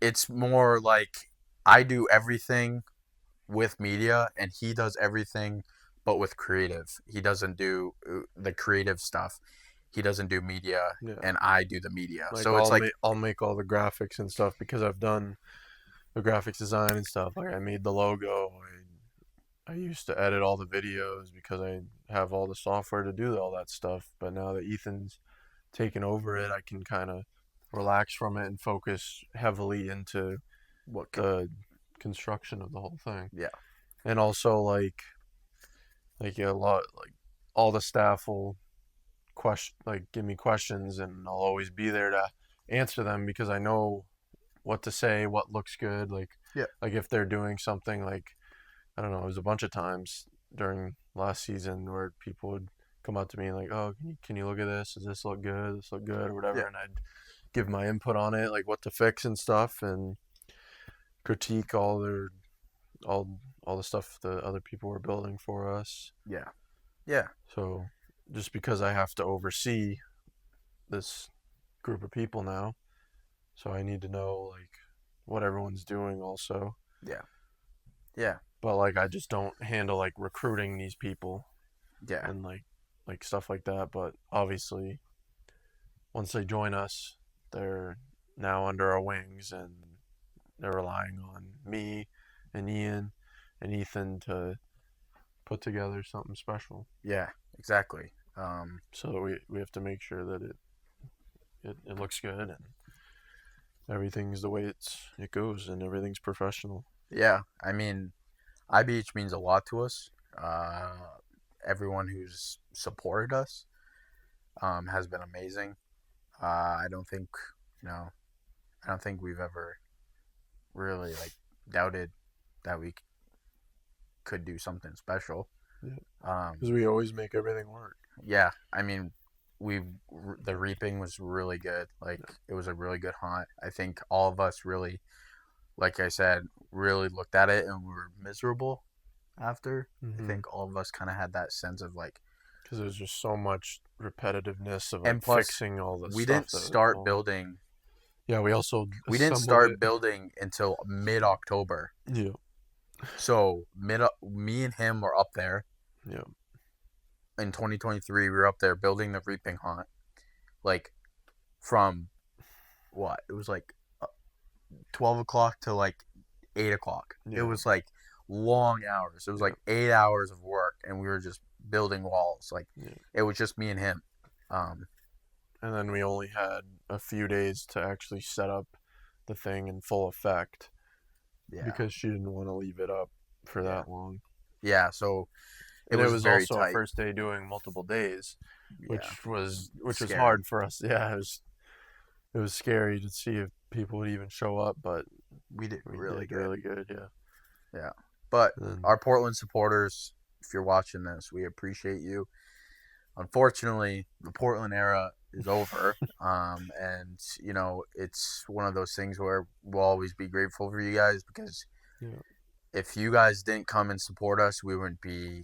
it's more like I do everything with media, and he does everything but with creative. He doesn't do the creative stuff. He doesn't do media, yeah. and I do the media. Like So it's like, I'll make all the graphics and stuff because I've done the graphics design and stuff. Like I made the logo. I used to edit all the videos because I have all the software to do all that stuff. But now that Ethan's taken over it, I can kind of relax from it and focus heavily into what? the construction of the whole thing. Yeah, And also like a lot like all the staff will give me questions and I'll always be there to answer them because I know what to say, what looks good. yeah, Like if they're doing something like I don't know, it was a bunch of times during last season where people would come up to me like, "Oh, can you look at this? Does this look good? Does this look good or whatever?" yeah, And I'd give my input on it, like what to fix and stuff, and critique all the stuff that other people were building for us. yeah, yeah, So just because I have to oversee this group of people now, so I need to know like what everyone's doing also. yeah, yeah, But like I just don't handle like recruiting these people yeah, and like stuff like that. But obviously, once they join us, they're now under our wings and they're relying on me and Ian and Ethan to put together something special. yeah. Exactly. So we have to make sure that it looks good and everything's the way it goes and everything's professional. Yeah. I mean, IBH means a lot to us. Everyone who's supported us has been amazing. I don't think, you know, I don't think we've ever really like doubted that we could do something special. Yeah, Um, because we always make everything work. yeah, I mean, we the reaping was really good. Like, it was a really good hunt. I think all of us really, like I said, really looked at it and we were miserable after. I think all of us kind of had that sense of like, Because there's just so much repetitiveness of and like plus fixing all the we stuff didn't that start building. yeah, we also We didn't assembled start it. building until mid October. Yeah, So me and him were up there yeah, in 2023. We were up there building the reaping hunt, like from what it was like 12 o'clock to like 8 o'clock. It yeah, was like long hours. It was like 8 hours of work, and we were just building walls. Like Yeah. it was just me and him. And then we only had a few days to actually set up the thing in full effect Yeah, because she didn't want to leave it up for yeah, that long. yeah. So it And it was was very also our tight. first day doing multiple days, Yeah, which was scary. hard for us. Yeah, it was scary to see if people would even show up, but We did we really did good. really good. Yeah. Yeah, but And our Portland supporters, if you're watching this, we appreciate you. Unfortunately, the Portland era is over. And it's one of those things where we'll always be grateful for you guys because yeah, if you guys didn't come and support us, we wouldn't be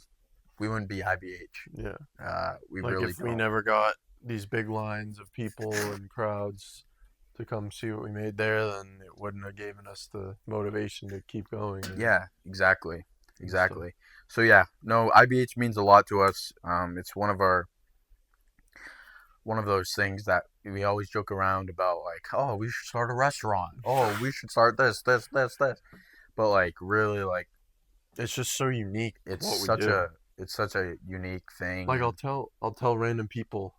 IBH. yeah. We Like really if we don't. never got these big lines of people and crowds to come see what we made there, then it wouldn't have given us the motivation to keep going Yeah, exactly, and stuff. exactly. So yeah, no, IBH means a lot to us. It's one of those things that we always joke around about, like, oh, we should start a restaurant. Oh, we should start this. But like, really, like, It's just so unique it's what we such do. a it's such a unique thing, Like and I'll tell random people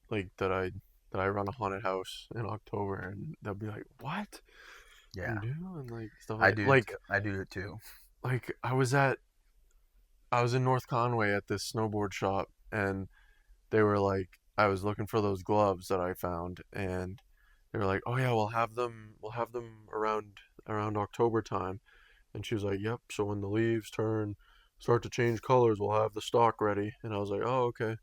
like that I run a haunted house in October, and they'll be like, "What? yeah, You do?" And like stuff like I do it too. like I was in North Conway at this snowboard shop, and they were like, I was looking for those gloves that I found, and they were like, "Oh yeah, we'll have them around October time." And she was like, "Yep. So when the leaves start to change colors, we'll have the stock ready." And I was like, "Oh okay."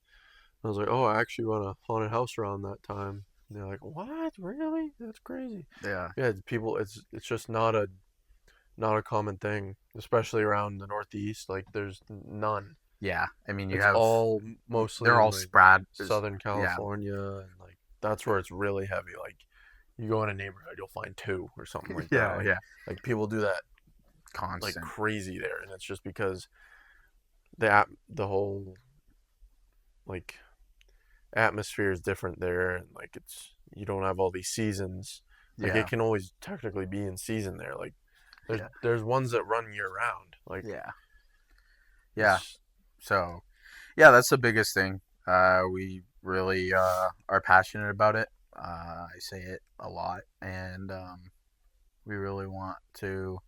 I was like, "Oh, I actually run a haunted house around that time." And they're like, "What? Really? That's crazy." Yeah, Yeah, people. It's just not a common thing, especially around the Northeast. Like, there's none. yeah. I mean, It's all mostly they're in all like spread. Southern Yeah, California, and like that's where it's really heavy. Like, you go in a neighborhood, you'll find two or something like that. yeah, Like, yeah. like people do that like Constant. crazy there, and it's just because the whole like atmosphere is different there, and like you don't have all these seasons. Like, it Yeah, can always technically be in season there. Like, there's yeah, there's ones that run year round. Like, yeah, yeah. it's So yeah, that's the biggest thing. We really are passionate about it. I say it a lot, and we really want to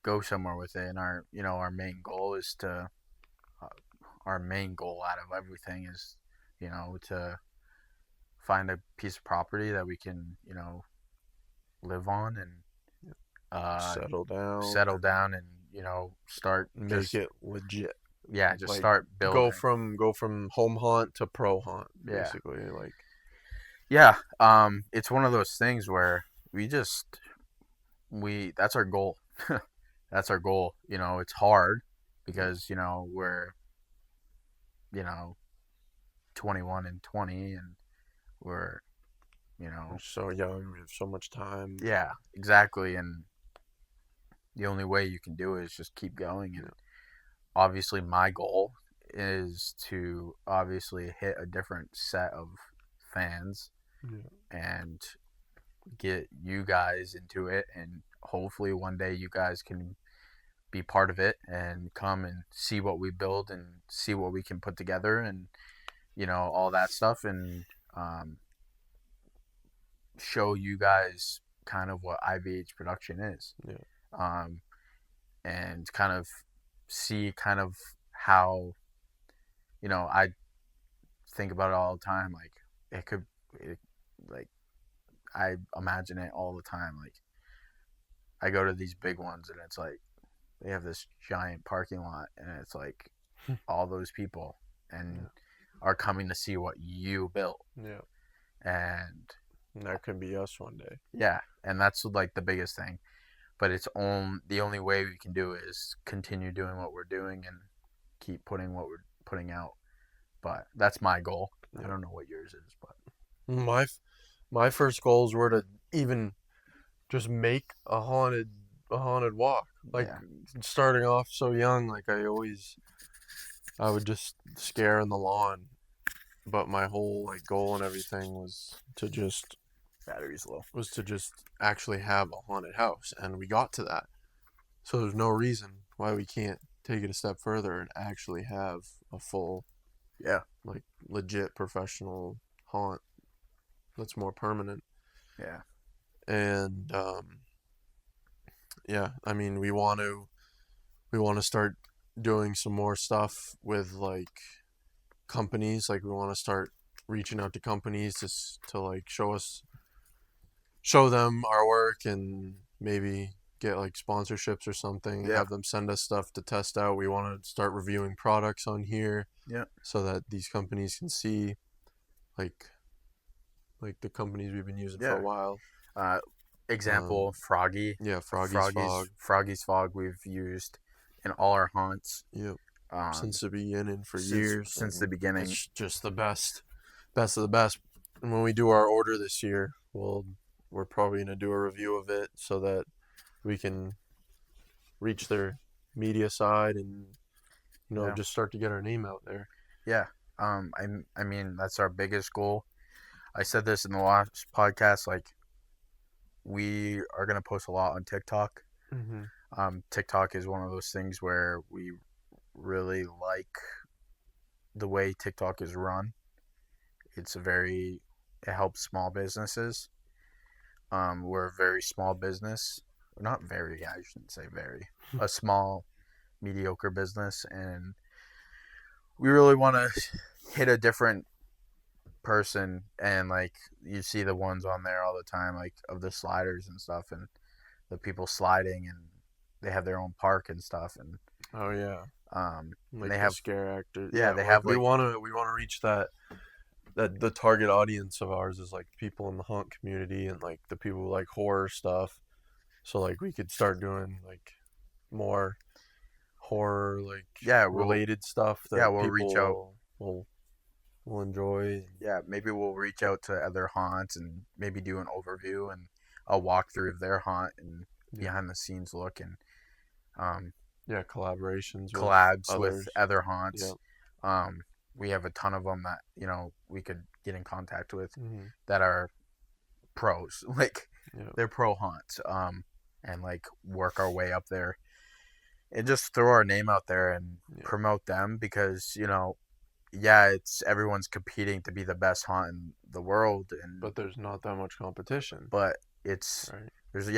go somewhere with it. And our main goal is to uh, our main goal out of everything is to find a piece of property that we can live on and uh, settle down settle and down and start make just it legit. just Like, start go building. from home haunt to pro haunt, Yeah, basically. Like, yeah. It's one of those things where we just we that's our goal. That's our goal. It's hard because we're you know 21 and 20, and we're we're so young, we have so much time. yeah, exactly. And the only way you can do it is just keep going. And Yeah, obviously, my goal is to obviously hit a different set of fans yeah, and get you guys into it, and hopefully one day you guys can be part of it and come and see what we build and see what we can put together, and all that stuff, and um, show you guys kind of what IBH production is, yeah, um, and kind of see kind of how I think about it all the time. Like it could, it, like I imagine it all the time. Like I go to these big ones and it's like they have this giant parking lot and it's like all those people and yeah, are coming to see what you built. yeah. And And that could be us one day. yeah, and that's like the biggest thing. But the only way we can do it is continue doing what we're doing and keep putting what we're putting out. But that's my goal. I Yeah. don't know what yours is, but My first goals were to even just make a haunted walk. Like, yeah, starting off so young, like I would just scare in the lawn. But my whole like goal and everything battery's low. was to just actually have a haunted house, and we got to that. So there's no reason why we can't take it a step further and actually have a full, Yeah. like, legit professional haunt that's more permanent. Yeah. And yeah, I mean, we want to start doing some more stuff with like companies. Like we want to start reaching out to companies to like show them our work and maybe get like sponsorships or something. Yeah. Have them send us stuff to test out. We want to start reviewing products on here. Yeah. So that these companies can see like the companies we've been using for Yeah. a while. Example, Froggy. Yeah, Froggy's Fog. Froggy's Fog we've used in all our haunts. Yep. Um, Since the beginning for since years. the beginning. It's just the best of the best. And when we do our order this year, we're probably gonna do a review of it so that we can reach their media side and just start to get our name out there. Yeah. I mean that's our biggest goal. I said this in the last podcast. Like, we are gonna post a lot on TikTok. TikTok is one of those things where we really like the way TikTok is run. It helps small businesses. We're a very small business. Not very, I shouldn't say very. A small, mediocre business, and we really want to hit a different person. And like, you see the ones on there all the time, like of the sliders and stuff, and the people sliding, and they have their own park and stuff. And oh yeah, like they the have scare actors. Yeah, they have we want to reach that the target audience of ours is like people in the haunt community and like the people who like horror stuff. So like we could start doing like more horror related stuff that we'll people reach out. will enjoy. Yeah, maybe we'll reach out to other haunts and maybe do an overview and a walkthrough of their haunt and behind the scenes look, and collabs with other haunts. Yep. We have a ton of them that we could get in contact with that are pros, like they're pro haunts, and like work our way up there and just throw our name out there and promote them, because it's everyone's competing to be the best haunt in the world, but there's not that much competition. But it's right. There's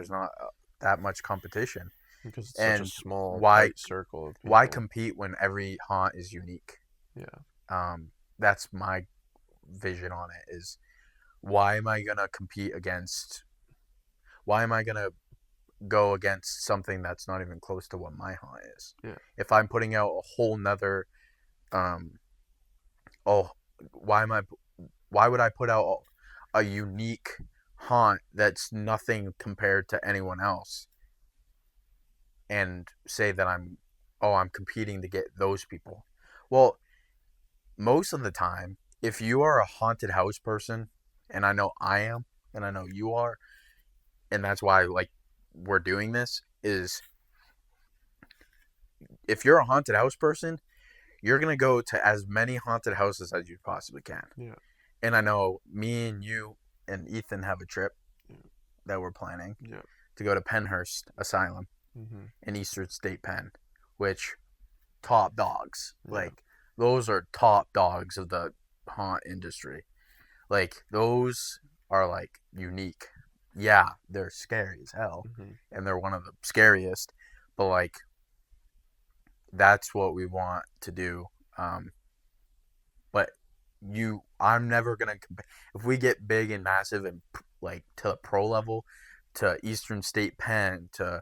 not that much competition because it's such a small tight circle of people. Why compete when every haunt is unique? Yeah. That's my vision on it. Is why am I gonna compete against? Why am I gonna go against something that's not even close to what my haunt is? Yeah. If I'm putting out a whole nother, why would I put out a unique haunt that's nothing compared to anyone else and say that I'm competing to get those people? Well, most of the time, if you are a haunted house person, and I know I am, and I know you are, and that's why like we're doing this, is if you're a haunted house person, you're gonna go to as many haunted houses as you possibly can. Yeah. And I know me and you and Ethan have a trip that we're planning to go to Penhurst Asylum in Eastern State Pen, which top dogs. Like, those are top dogs of the haunt industry. Like, those are like unique. Yeah, they're scary as hell, and they're one of the scariest. But like, that's what we want to do. But I'm never gonna if we get big and massive and like to the pro level, to Eastern State Pen, to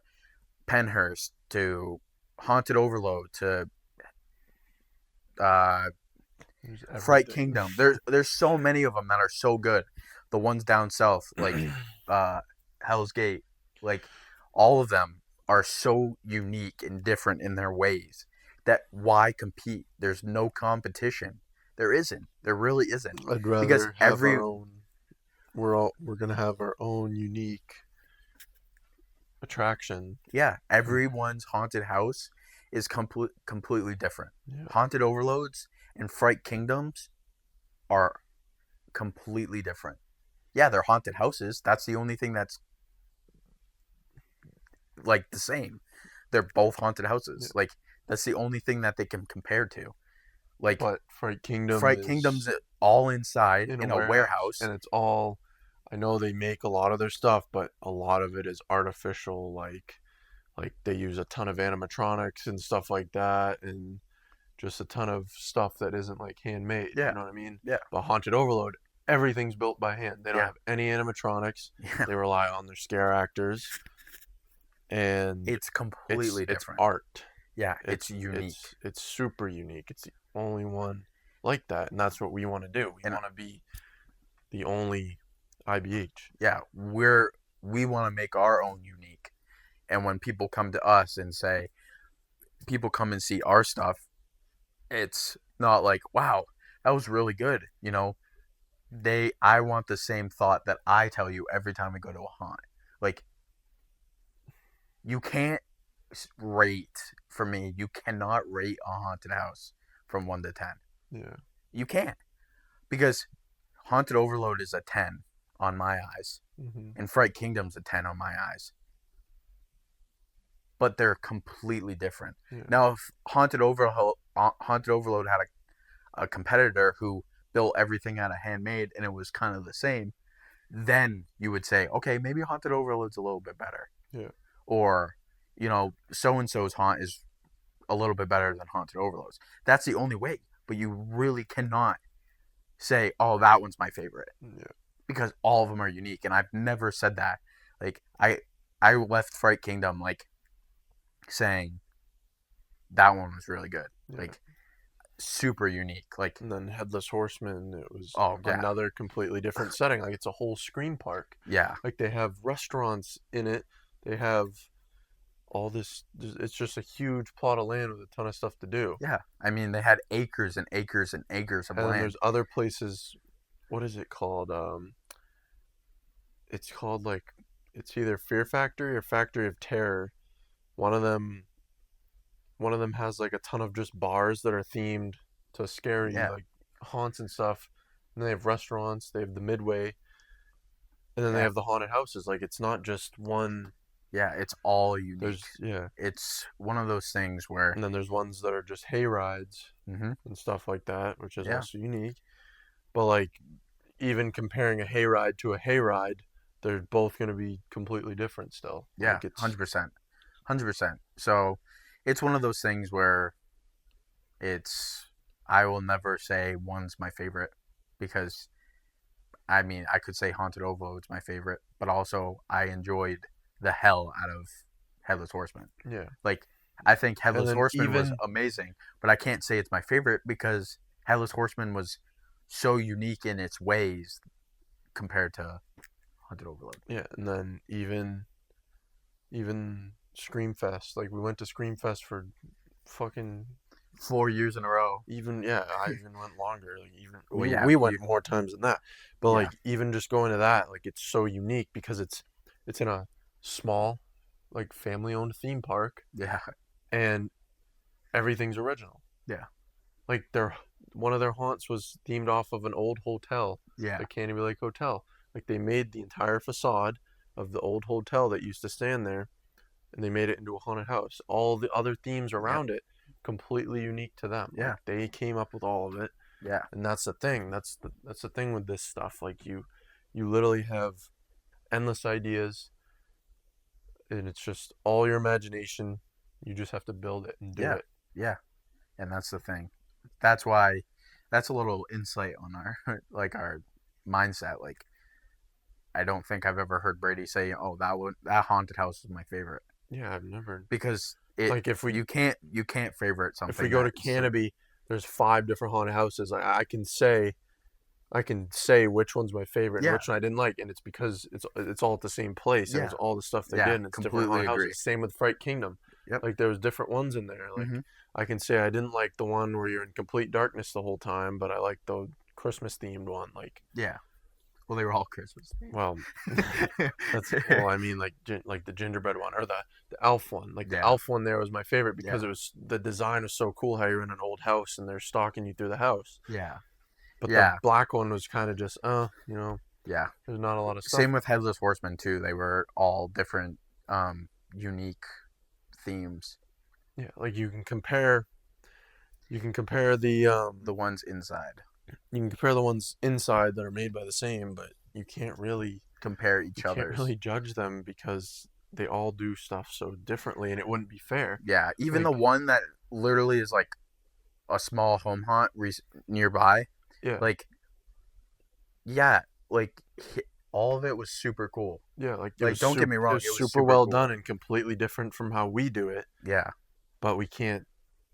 Penhurst, to Haunted Overload, to Fright Kingdom. There's so many of them that are so good. The ones down south, like Hell's Gate, like all of them are so unique and different in their ways that why compete? There's no competition. There isn't. There really isn't. I'd rather because have our own. We're gonna have our own unique attraction. Yeah, everyone's haunted house is completely different. Yeah. Haunted Overloads and Fright Kingdoms are completely different. Yeah, they're haunted houses. That's the only thing that's like the same. they're both haunted houses. Yeah. Like that's the only thing that they can compare to. Like But Fright Kingdom Fright Kingdom's is all inside in a in a warehouse, warehouse. and it's all. I know they make a lot of their stuff, but a lot of it is artificial. Like they use a ton of animatronics and stuff like that, and just a ton of stuff that isn't like handmade. Yeah, You know what I mean? yeah, But Haunted Overload, everything's built by hand. They don't yeah, have any animatronics. yeah. They rely on their scare actors, and It's completely it's different. art. Yeah, it's It's unique. it's super unique. It's the only one like that, and that's what we want to do. We And want to be the only IBH. yeah, we want to make our own unique. And when people come to us and say, people come and see our stuff, it's not like, wow, that was really good. You know, I want the same thought that I tell you every time we go to a haunt. Like, you can't rate, for me, you cannot rate a haunted house from 1 to 10. Yeah. You can't. Because Haunted Overload is a 10 on my eyes, and Fright Kingdom's a 10 on my eyes. But they're completely different. Yeah. Now, if Haunted Overload had a competitor who built everything out of handmade and it was kind of the same, then you would say, okay, maybe Haunted Overload's a little bit better. Yeah. Or, you know, so-and-so's haunt is a little bit better than Haunted Overload's. That's the only way. But you really cannot say, oh, that one's my favorite. Yeah. Because all of them are unique. And I've never said that. Like, I left Fright Kingdom, like, saying that one was really good. Yeah. Like, super unique. Like, And then Headless Horseman, it was oh, yeah. another completely different setting. Like it's a whole screen park. Yeah. Like they have restaurants in it. They have all this. It's just a huge plot of land with a ton of stuff to do. Yeah. I mean, they had acres and acres and acres of And then land. there's other places. What is it called? It's called like it's either Fear Factory or Factory of Terror. One of them has like a ton of just bars that are themed to scary like haunts and stuff. And they have restaurants. They have the Midway, and then they have the haunted houses. Like it's not just one. Yeah, it's all unique. Yeah. It's one of those things where. And then there's ones that are just hay rides Mm-hmm. and stuff like that, which is also unique. But like, even comparing a hayride to a hayride, they're both going to be completely different still. Yeah, like 100%. 100%. So it's one of those things where I will never say one's my favorite because, I mean, I could say Haunted Overload's my favorite, but also I enjoyed the hell out of Headless Horseman. Yeah. Like, I think Headless Horseman was amazing, but I can't say it's my favorite because Headless Horseman was so unique in its ways compared to Haunted Overload. Yeah, and then even Screamfest. Like we went to Screamfest for fucking 4 years in a row. I even went longer. Like we went more times than that. But like even just going to that, like it's so unique because it's in a small, like family-owned theme park. Yeah. And everything's original. Yeah. Like one of their haunts was themed off of an old hotel. Yeah. The Canterbury Lake Hotel. Like they made the entire facade of the old hotel that used to stand there, and they made it into a haunted house. All the other themes around it, completely unique to them. Yeah. Like they came up with all of it. Yeah. And that's the thing. That's the thing with this stuff. Like you literally have endless ideas, and it's just all your imagination. You just have to build it and do it. Yeah. And that's the thing. That's why, that's a little insight on our our mindset. Like, I don't think I've ever heard Brady say, "Oh, that haunted house is my favorite." Yeah, I've never. Because you can't favorite something. If we go to Canopy, there's 5 different haunted houses. I can say which one's my favorite and which one I didn't like, and it's because it's all at the same place and it's all the stuff they did. And it's different haunted houses. Same with Fright Kingdom. Yep. Like there was different ones in there. Like I can say I didn't like the one where you're in complete darkness the whole time, but I like the Christmas themed one. Like well, they were all Christmas themed. Well, I mean like the gingerbread one or the elf one. Like the elf one there was my favorite because it was the design was so cool. How you're in an old house and they're stalking you through the house. Yeah. But the black one was kind of just you know. Yeah. There's not a lot of stuff. Same with Headless Horseman too. They were all different, unique themes. Yeah, like you can compare The ones inside. the ones inside that are made by the same, but Compare you each can't other's. really judge them because they all do stuff so differently, and it wouldn't be fair. Yeah, even the Like, one that literally is like a small home haunt nearby, yeah, like yeah, like all of it was super cool. yeah, like Like don't get me it wrong, was it was super super well cool. done and completely different from how we do it, Yeah. but we can't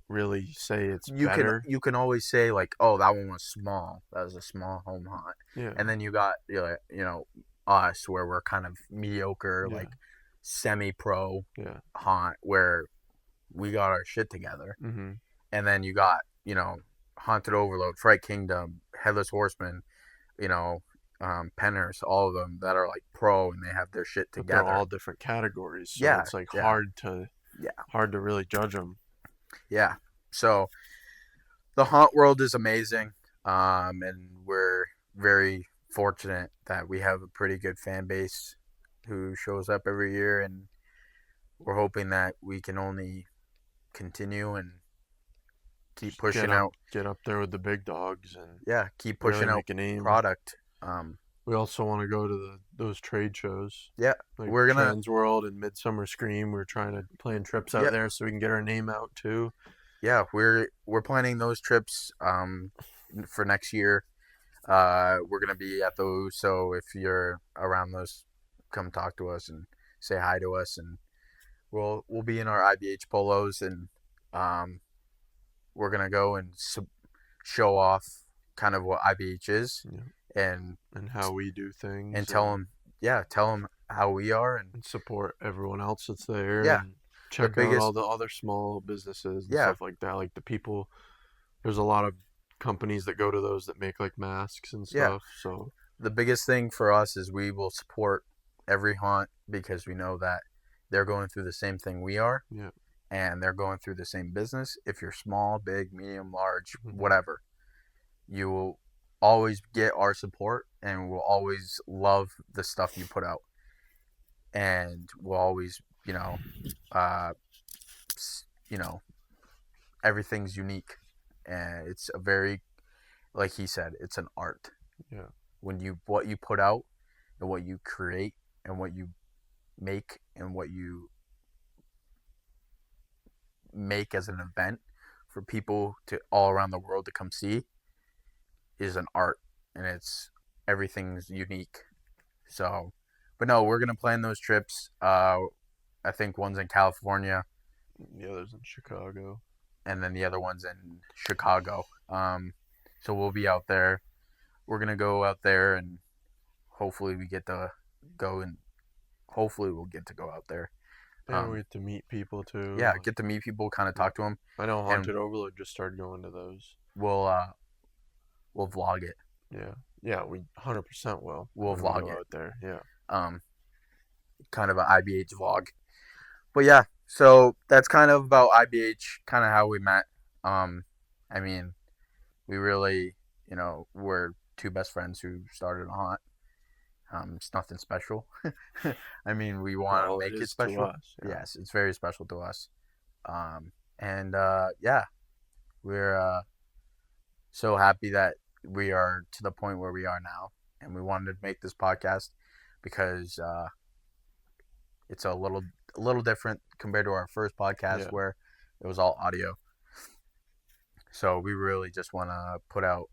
really say it's You can better. you can always say like, oh, that one was small. That was a small home haunt. Yeah, And then you got us where we're kind of mediocre, yeah, like semi-pro yeah. haunt where we got our shit together. Mm-hmm. And then you got Haunted Overload, Fright Kingdom, Headless Horseman, you know, Penners, all of them that are like pro and they have their shit But they're together. all different categories, so Yeah, it's like yeah, yeah, hard to really judge them. yeah. So the haunt world is amazing, and we're very fortunate that we have a pretty good fan base who shows up every year, and we're hoping that we can only continue and keep Just pushing out. get up there with the big dogs and Yeah, keep really pushing out make a name. product. We also want to go to those trade shows Yeah, like we're gonna. Trans World and Midsummer Scream. We're trying to plan trips out Yep. there so we can get our name out too. Yeah, we're planning those trips for next year. We're gonna be at those, so if you're around those, come talk to us and say hi to us, and we'll be in our IBH polos, and um, we're gonna go and show off kind of what IBH is, Yeah. and And how we do and things, tell them how we are, and support everyone else that's there, yeah, and the check out all biggest, the other small businesses and yeah, stuff like that. Like the people, there's a lot of companies that go to those that make like masks and yeah, stuff. So the biggest thing for us is we will support every haunt because we know that they're going through the same thing we are, yeah, and they're going through the same business. If you're small, big, medium, large, mm-hmm. whatever, you will always get our support, and we'll always love the stuff you put out, and we'll always, uh, you know, everything's unique, and it's a very, like he said, it's an art. Yeah, When you what you put out and what you create and what you make and what you make as an event for people to all around the world to come see is an art, and it's everything's unique. So, but no, we're gonna plan those trips. I think one's in California, the others in Chicago. and then the other one's in Chicago. So we'll be out there. We're gonna go out there, and hopefully we get to go, and hopefully we'll get to go out there. And we get to meet people too. Yeah, get to meet people, kind of Yeah. talk to them, I know and Haunted Overload just started going to those. we'll uh, we'll vlog it. Yeah, yeah, we 100% will We'll when we vlog go it. out there. Yeah, Um, kind of an IBH vlog. But yeah, so that's kind of about IBH, kind of how we met. Um, I mean, we really, we're two best friends who started a haunt. It's nothing special. I mean, we want to well, it make it is to special. us. Yeah, Yes, it's very special to us. And yeah, we're so happy that we are to the point where we are now, and we wanted to make this podcast because it's a little different compared to our first podcast yeah, where it was all audio. So we really just want to put out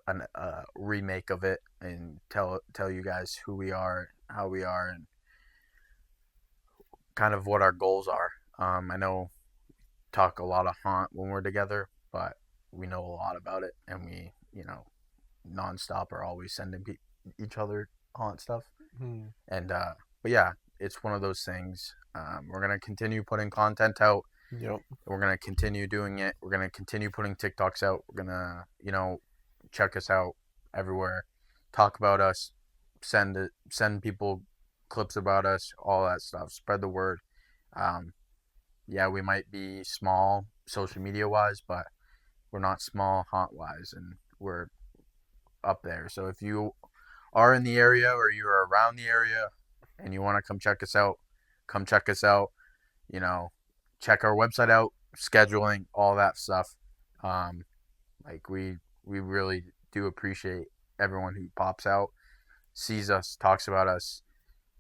a remake of it and tell you guys who we are, how we are, and kind of what our goals are. I know talk a lot of haunt when we're together, but we know a lot about it, and we nonstop are always sending each other haunt stuff. hmm. And but yeah, it's one of those things. We're gonna continue putting content out. Yep. We're gonna continue doing it. We're gonna continue putting TikToks out. We're gonna, check us out everywhere. Talk about us. Send people clips about us. All that stuff. Spread the word. Um, yeah, we might be small social media wise, but we're not small haunt wise, and we're up there. So if you are in the area or you're around the area and you want to come check us out, come check us out. You know, check our website out, scheduling, all that stuff. Um, like we really do appreciate everyone who pops out, sees us, talks about us,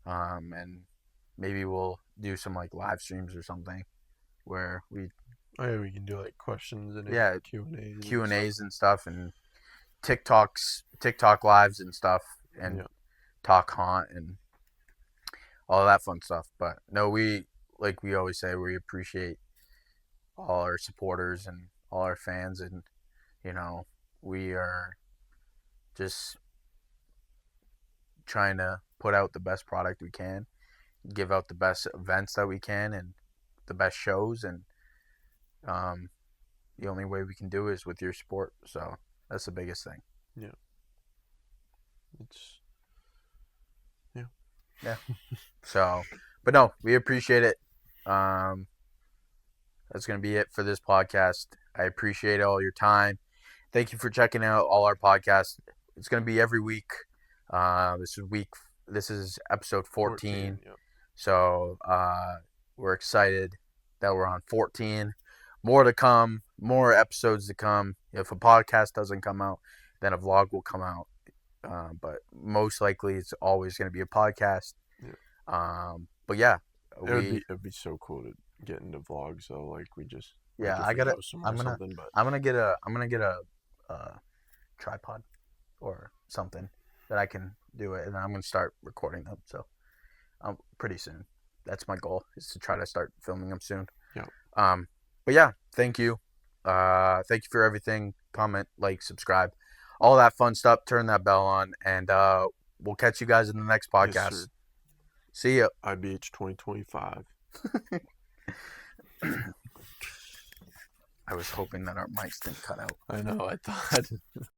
and maybe we'll do some like live streams or something where we Oh yeah, we can do like questions and yeah Q&As Q and and stuff. A's and stuff, and TikTok lives and stuff, and Yeah. talk haunt and all that fun stuff. But no, we like we always say, we appreciate all our supporters and all our fans, and you know we are just trying to put out the best product we can, give out the best events that we can, and the best shows, and um, the only way we can do is with your support. So that's the biggest thing. Yeah. It's yeah. Yeah. So, but no, we appreciate it. Um, that's gonna be it for this podcast. I appreciate all your time. Thank you for checking out all our podcasts. It's gonna be every week. This is week. This is episode 14. 14. Yeah. So we're excited that we're on 14. More to come. More episodes to come. If a podcast doesn't come out, then a vlog will come out. But most likely, it's always going to be a podcast. Yeah. But yeah, It'd be so cool to get into vlogs though. Like we just yeah. like if we go somewhere or something. But I'm gonna get a tripod or something that I can do it, and I'm gonna start recording them. So pretty soon. That's my goal, is to try to start filming them soon. Yeah. But yeah, thank you. Thank you for everything. Comment, like, subscribe, all that fun stuff. Turn that bell on, and we'll catch you guys in the next podcast. Yes, sir. See ya. IBH 2025. I was hoping that our mics didn't cut out. I know. I thought.